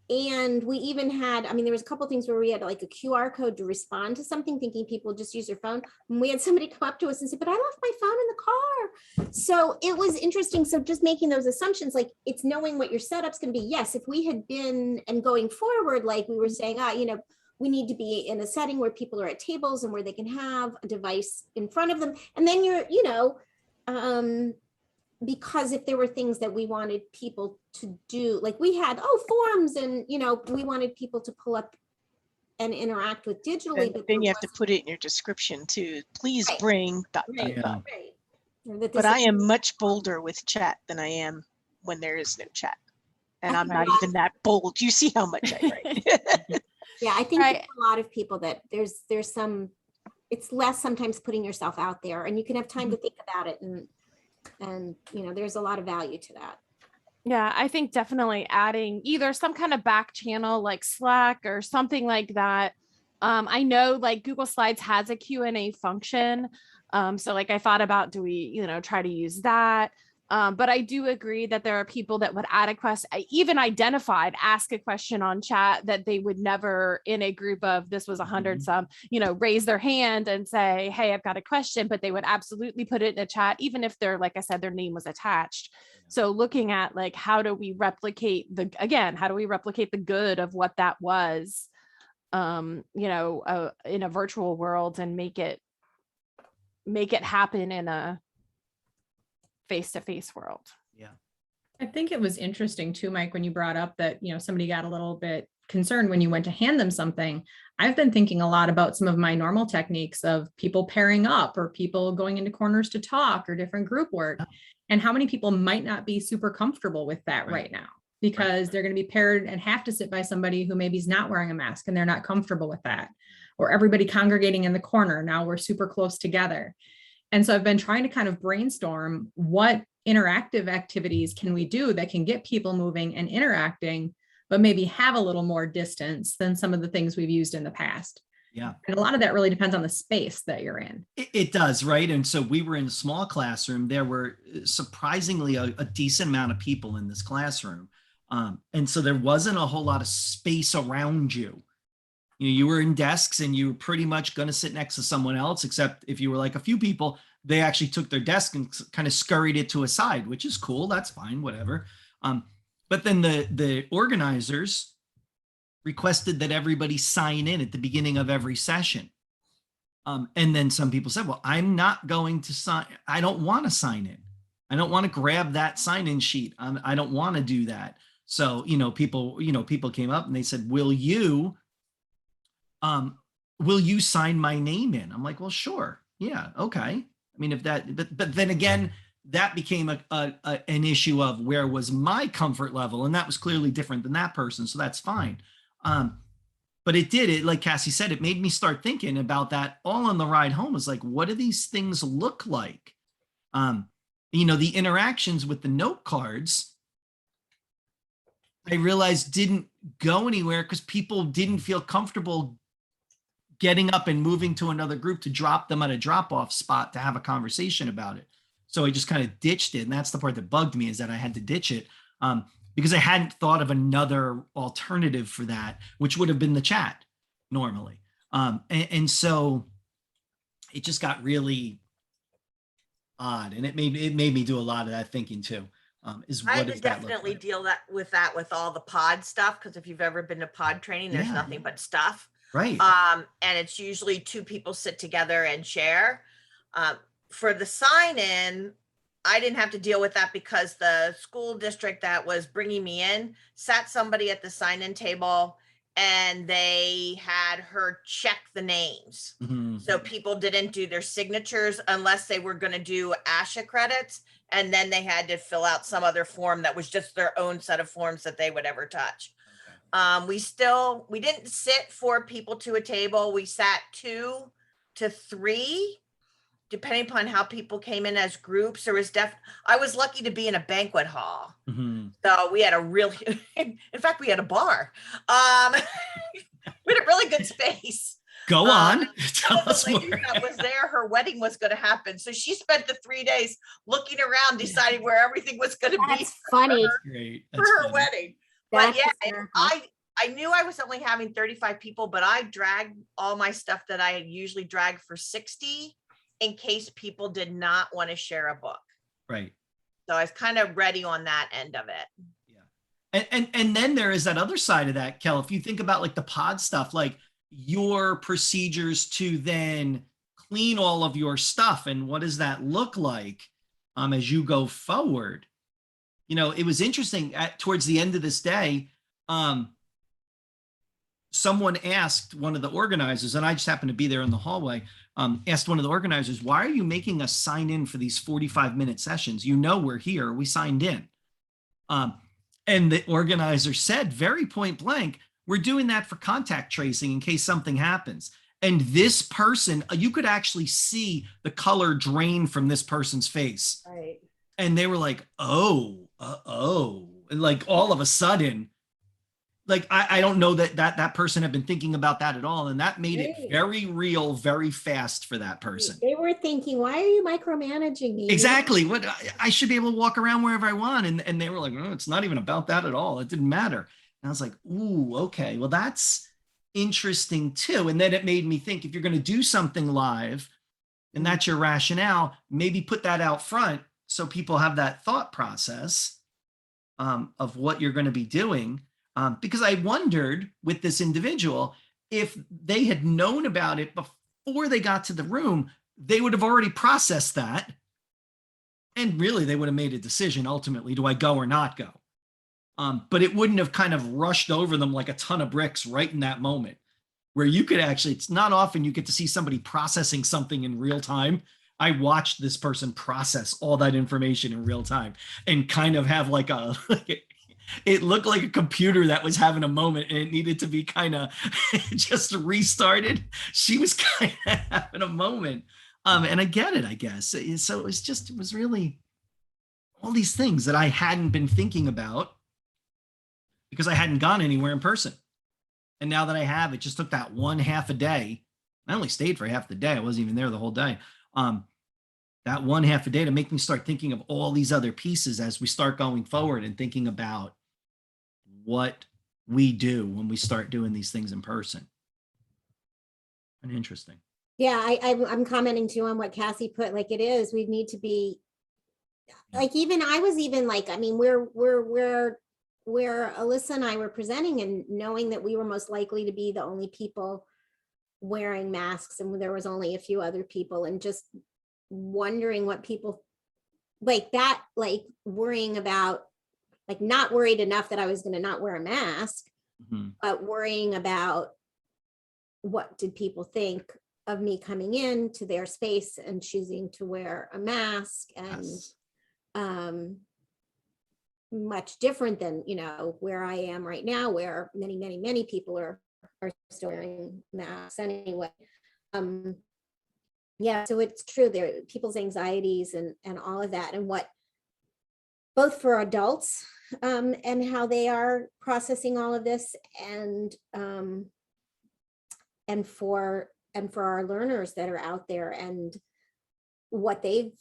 And we even had, there was a couple things where we had like a QR code to respond to something, thinking people just use their phone. And we had somebody come up to us and say, but I left my phone in the car. So it was interesting. So just making those assumptions, like it's knowing what your setup's going to be. Yes, if we had been and going forward, like we were saying, we need to be in a setting where people are at tables and where they can have a device in front of them. And then because if there were things that we wanted people to do, like we had, forums and, we wanted people to pull up and interact with digitally. And then you have to put it in your description too. Please Right. bring ... Right, Yeah. right. Or that But this I is- am much bolder with chat than I am when there is no chat. And I'm not even that bold. You see how much I write. Yeah, I think Right. there's a lot of people that there's some, it's less sometimes putting yourself out there and you can have time to think about it and there's a lot of value to that. Yeah, I think definitely adding either some kind of back channel like Slack or something like that I know like Google Slides has a Q&A function. So like I thought about, do we, try to use that? But I do agree that there are people that would add a question, even identified, ask a question on chat that they would never in a group of, this was 100 some, raise their hand and say, hey, I've got a question, but they would absolutely put it in a chat, even if they're, like I said, their name was attached. So looking at like, how do we replicate the good of what that was, in a virtual world and make it happen in a face-to-face world. Yeah. I think it was interesting too, Mike, when you brought up that, somebody got a little bit concerned when you went to hand them something. I've been thinking a lot about some of my normal techniques of people pairing up or people going into corners to talk or different group work, and how many people might not be super comfortable with that right now, because they're going to be paired and have to sit by somebody who maybe is not wearing a mask and they're not comfortable with that, or everybody congregating in the corner. Now we're super close together. And so I've been trying to kind of brainstorm what interactive activities can we do that can get people moving and interacting, but maybe have a little more distance than some of the things we've used in the past. Yeah. And a lot of that really depends on the space that you're in. It does, right? And so we were in a small classroom. There were surprisingly a decent amount of people in this classroom. And so there wasn't a whole lot of space around you. You were in desks and you were pretty much going to sit next to someone else, except if you were like a few people, they actually took their desk and kind of scurried it to a side, which is cool. That's fine, whatever. But then the organizers requested that everybody sign in at the beginning of every session. And then some people said, well, I'm not going to sign. I don't want to sign in. I don't want to grab that sign-in sheet. I don't want to do that. So, people came up and they said, will you sign my name in? I'm like, well, sure. Yeah. Okay. I mean, if that, but then again, that became an issue of where was my comfort level. And that was clearly different than that person. So that's fine. But it, like Cassie said, it made me start thinking about that all on the ride home. Is like, what do these things look like? The interactions with the note cards, I realized didn't go anywhere because people didn't feel comfortable getting up and moving to another group to drop them at a drop-off spot to have a conversation about it. So I just kind of ditched it. And that's the part that bugged me, is that I had to ditch it because I hadn't thought of another alternative for that, which would have been the chat normally. And so it just got really odd, and it made me do a lot of that thinking too. I had to definitely deal with all the pod stuff, because if you've ever been to pod training, there's nothing but stuff. Right. And it's usually two people sit together and share. For the sign in, I didn't have to deal with that because the school district that was bringing me in sat somebody at the sign in table and they had her check the names. Mm-hmm. So people didn't do their signatures unless they were going to do ASHA credits. And then they had to fill out some other form that was just their own set of forms that they would ever touch. We didn't sit 4 people to a table. We sat 2 to 3, depending upon how people came in as groups. I was lucky to be in a banquet hall. Mm-hmm. So we had in fact, we had a bar. We had a really good space. Go on. Tell us the lady more. that was there, her wedding was going to happen. So she spent the 3 days looking around, deciding where everything was going to be. That's funny. Great. For her wedding. But That's yeah, hysterical. I knew I was only having 35 people, but I dragged all my stuff that I usually drag for 60 in case people did not want to share a book. Right. So I was kind of ready on that end of it. Yeah. And then there is that other side of that, Kel. If you think about like the pod stuff, like your procedures to then clean all of your stuff, and what does that look like as you go forward? It was interesting towards the end of this day, someone asked one of the organizers, and I just happened to be there in the hallway, asked one of the organizers, why are you making us sign in for these 45-minute sessions? We're here, we signed in. And the organizer said very point blank, we're doing that for contact tracing in case something happens. And this person, you could actually see the color drain from this person's face. Right. And they were like, and like all of a sudden, like, I don't know that person had been thinking about that at all. And that made it Right. very real, very fast for that person. They were thinking, why are you micromanaging me? Exactly. What I should be able to walk around wherever I want. And they were like, oh, it's not even about that at all. It didn't matter. And I was like, ooh, okay. Well, that's interesting too. And then it made me think, if you're going to do something live and that's your rationale, maybe put that out front so people have that thought process of what you're going to be doing. Because I wondered with this individual, if they had known about it before they got to the room, they would have already processed that. And really, they would have made a decision ultimately, do I go or not go? But it wouldn't have kind of rushed over them like a ton of bricks right in that moment, where you could actually, it's not often you get to see somebody processing something in real time. I watched this person process all that information in real time and kind of have like it looked like a computer that was having a moment and it needed to be kind of just restarted. She was kind of having a moment. And I get it, I guess. So it was really all these things that I hadn't been thinking about because I hadn't gone anywhere in person. And now that I have, it just took that one half a day. I only stayed for half the day. I wasn't even there the whole day. That one half a day to make me start thinking of all these other pieces as we start going forward and thinking about what we do when we start doing these things in person. And interesting. Yeah, I'm commenting too on what Cassie put, like it is, we need to be, like, even I was even like, I mean, where Alyssa and I were presenting and knowing that we were most likely to be the only people wearing masks and there was only a few other people, and just wondering what people like that, like worrying about, like not worried enough that I was going to not wear a mask, but worrying about what did people think of me coming in to their space and choosing to wear a mask. And Yes. Much different than, where I am right now, where many people are still wearing masks anyway. Yeah, so it's true, there people's anxieties and all of that, and what both for adults and how they are processing all of this, and for our learners that are out there, and what they've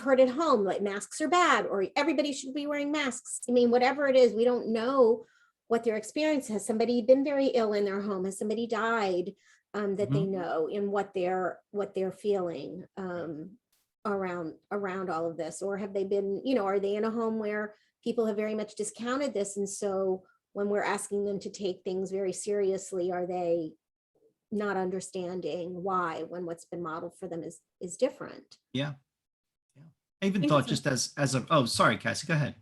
heard at home, like masks are bad or everybody should be wearing masks. I mean, whatever it is, we don't know what their experience. Has somebody been very ill in their home? Has somebody died that they know, and what they're feeling around all of this? Or have they been, are they in a home where people have very much discounted this, and so when we're asking them to take things very seriously, are they not understanding why, when what's been modeled for them is different? Yeah. I even thought, just as oh, sorry, Cassie, go ahead.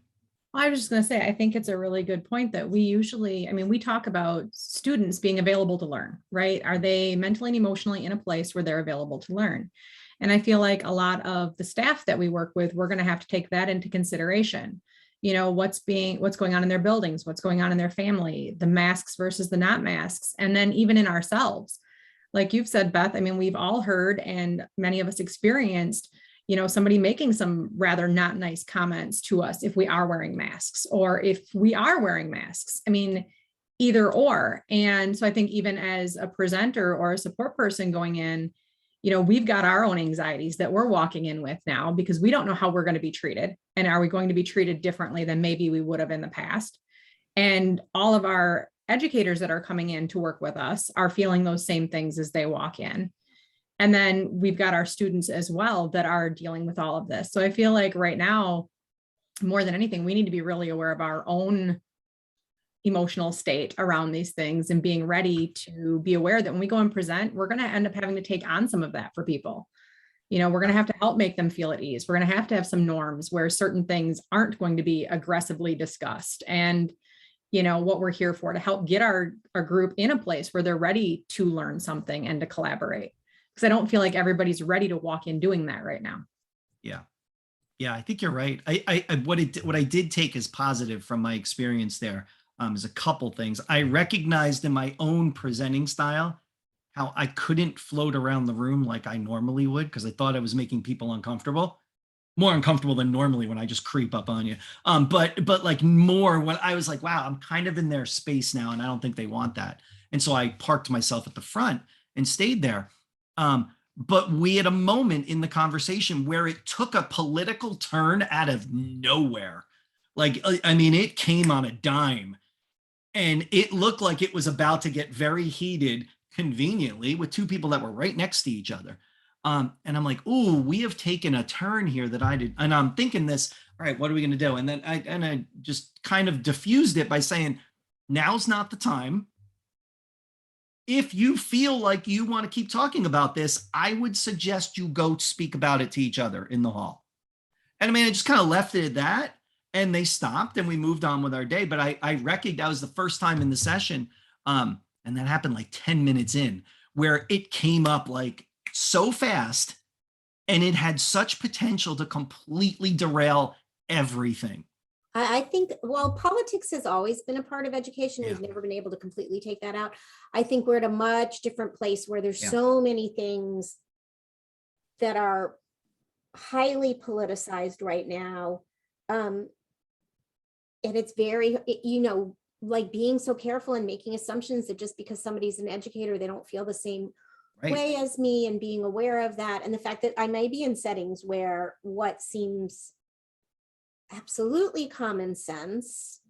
I was just going to say, I think it's a really good point that we usually, we talk about students being available to learn, right? Are they mentally and emotionally in a place where they're available to learn? And I feel like a lot of the staff that we work with, we're going to have to take that into consideration. What's going on in their buildings, what's going on in their family, the masks versus the not masks, and then even in ourselves. Like you've said, Beth, we've all heard, and many of us experienced, somebody making some rather not nice comments to us if we are wearing masks, or if we are wearing masks. Either or. And so I think even as a presenter or a support person going in, we've got our own anxieties that we're walking in with now, because we don't know how we're going to be treated. And are we going to be treated differently than maybe we would have in the past? And all of our educators that are coming in to work with us are feeling those same things as they walk in. And then we've got our students as well that are dealing with all of this. So I feel like right now, more than anything, we need to be really aware of our own emotional state around these things, and being ready to be aware that when we go and present, we're going to end up having to take on some of that for people. We're going to have to help make them feel at ease. We're going to have some norms where certain things aren't going to be aggressively discussed. And what we're here for, to help get our group in a place where they're ready to learn something and to collaborate. Because I don't feel like everybody's ready to walk in doing that right now. Yeah, I think you're right. What I did take as positive from my experience there is a couple things. I recognized in my own presenting style how I couldn't float around the room like I normally would, because I thought I was making people uncomfortable. more uncomfortable than normally when I just creep up on you. But like more when I was like, wow, I'm kind of in their space now, and I don't think they want that. And so I parked myself at the front and stayed there. But we had a moment in the conversation where it took a political turn out of nowhere. Like, I mean, it came on a dime, and it looked like it was about to get very heated conveniently with two people that were right next to each other. And I'm like, ooh, we have taken a turn here that I did. And I'm thinking this, all right, what are we going to do? And then I just kind of diffused it by saying, now's not the time. If you feel like you want to keep talking about this, I would suggest you go speak about it to each other in the hall. And I mean, I just kind of left it at that, and they stopped and we moved on with our day. But I recognized that was the first time in the session. And that happened like 10 minutes in, where it came up like so fast, and it had such potential to completely derail everything. I think, well, politics has always been a part of education. Yeah. We've never been able to completely take that out. I think we're at a much different place where there's Yeah. so many things that are highly politicized right now. And it's very, like being so careful and making assumptions that just because somebody's an educator, they don't feel the same way as me, and being aware of that. And the fact that I may be in settings where what seems absolutely common sense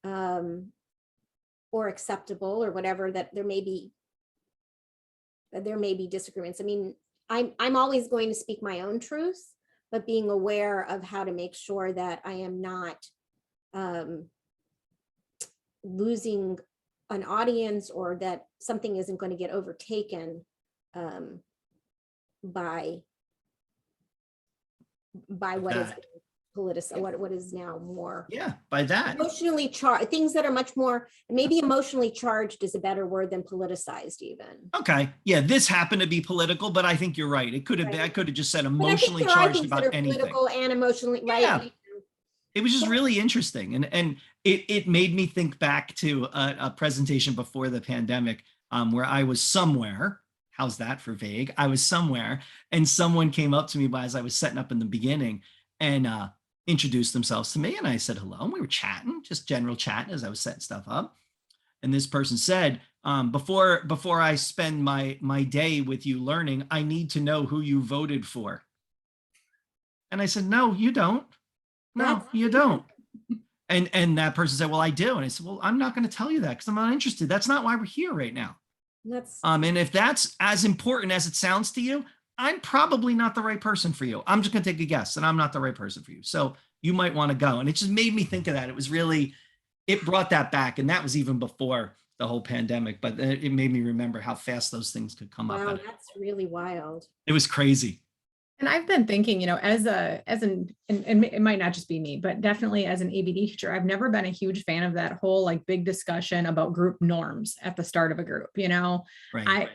or acceptable or whatever, that there may be disagreements. I mean, I'm always going to speak my own truth, but being aware of how to make sure that I am not losing an audience, or that something isn't going to get overtaken by what is politicized, what is now more by that emotionally charged, things that are much more, maybe emotionally charged is a better word than politicized even. Okay. Yeah, this happened to be political, but I think you're right. It could have been, I could have just said But I think emotionally there are charged things that about are anything. political and emotionally, Yeah. right? It was just really interesting. And it made me think back to a presentation before the pandemic where I was somewhere. How's that for vague? I was somewhere, and someone came up to me as I was setting up in the beginning and introduced themselves to me. And I said hello. And we were chatting, just general chatting as I was setting stuff up. And this person said, before I spend my day with you learning, I need to know who you voted for. And I said, no, you don't. No, you don't. And that person said, well, I do. And I said, well, I'm not going to tell you that because I'm not interested. That's not why we're here right now. And if that's as important as it sounds to you, I'm probably not the right person for you. I'm just going to take a guess, and I'm not the right person for you. So you might want to go. And it just made me think of that. It was really, it brought that back. And that was even before the whole pandemic, but it made me remember how fast those things could come up. Wow, that's really wild. It was crazy. And I've been thinking, as and it might not just be me, but definitely as an ABD teacher, I've never been a huge fan of that whole like big discussion about group norms at the start of a group. Right.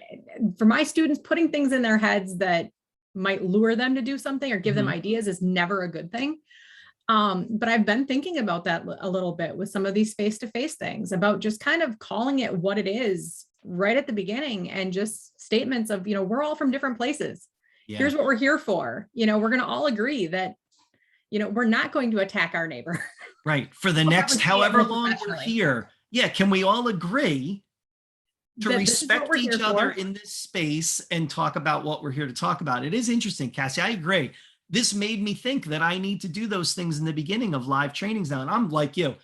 For my students, putting things in their heads that might lure them to do something or give them ideas is never a good thing. But I've been thinking about that a little bit with some of these face-to-face things, about just kind of calling it what it is right at the beginning, and just statements of, we're all from different places. Yeah. Here's what we're here for. We're going to all agree that, we're not going to attack our neighbor. Right. For the next however long we're here. Yeah. Can we all agree to respect each other in this space and talk about what we're here to talk about? It is interesting, Cassie. I agree. This made me think that I need to do those things in the beginning of live trainings now. And I'm like you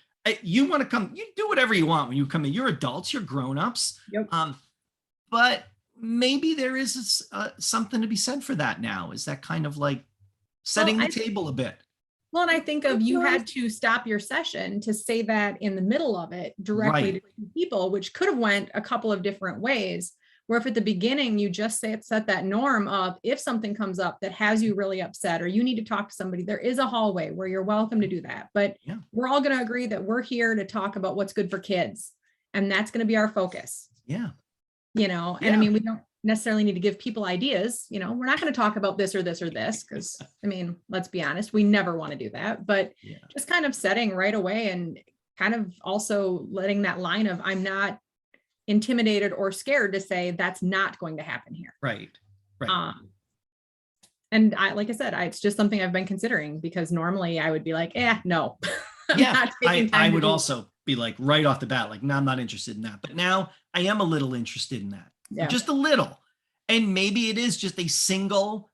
want to come, you do whatever you want when you come in. You're adults, you're grown-ups. Yep. But maybe there is something to be said for that now. Is that kind of like setting the table a bit? Well, and I think of, you had to stop your session to say that in the middle of it directly to people, which could have went a couple of different ways. Where if at the beginning you just set that norm of, if something comes up that has you really upset, or you need to talk to somebody, there is a hallway where you're welcome to do that. But we're all going to agree that we're here to talk about what's good for kids, and that's going to be our focus. Yeah. And I mean, we don't necessarily need to give people ideas. We're not going to talk about this or this or this, because I mean, let's be honest, we never want to do that. But just kind of setting right away, and kind of also letting that line of, I'm not intimidated or scared to say that's not going to happen here. Right. And like I said, it's just something I've been considering because normally I would be like, no. I'm Yeah, not taking I time to would do- also be like right off the bat, like, no, I'm not interested in that. But now I am a little interested in that, Yeah. just a little. And maybe it is just a single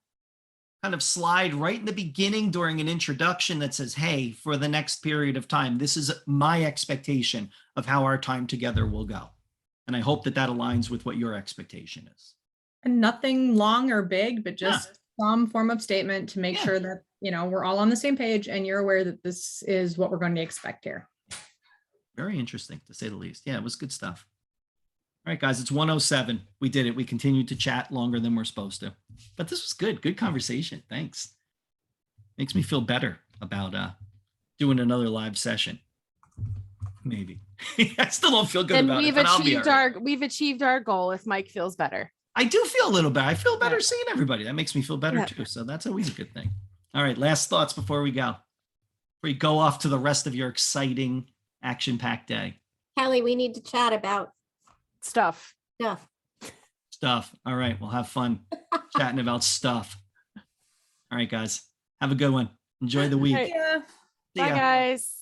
kind of slide right in the beginning during an introduction that says, hey, for the next period of time, this is my expectation of how our time together will go. And I hope that that aligns with what your expectation is. And nothing long or big, but Yeah. just some form of statement to make Yeah. sure that, we're all on the same page and you're aware that this is what we're going to expect here. Very interesting, to say the least. Yeah, it was good stuff. All right, guys, it's 1:07. We did it. We continued to chat longer than we're supposed to. But this was good. Good conversation. Thanks. Makes me feel better about doing another live session. Maybe. I still don't feel good And about we've it, but I'll be achieved all right. we've achieved our goal if Mike feels better. I do feel a little better. I feel better Yeah. seeing everybody. That makes me feel better Yeah. too. So that's always a good thing. All right, last thoughts before we go. Before we go off to the rest of your exciting action-packed day. Kelly, we need to chat about Stuff. stuff. All right, we'll have fun chatting about stuff. All right, guys, have a good one. Enjoy the week. Right. Yeah. See Bye, ya. guys.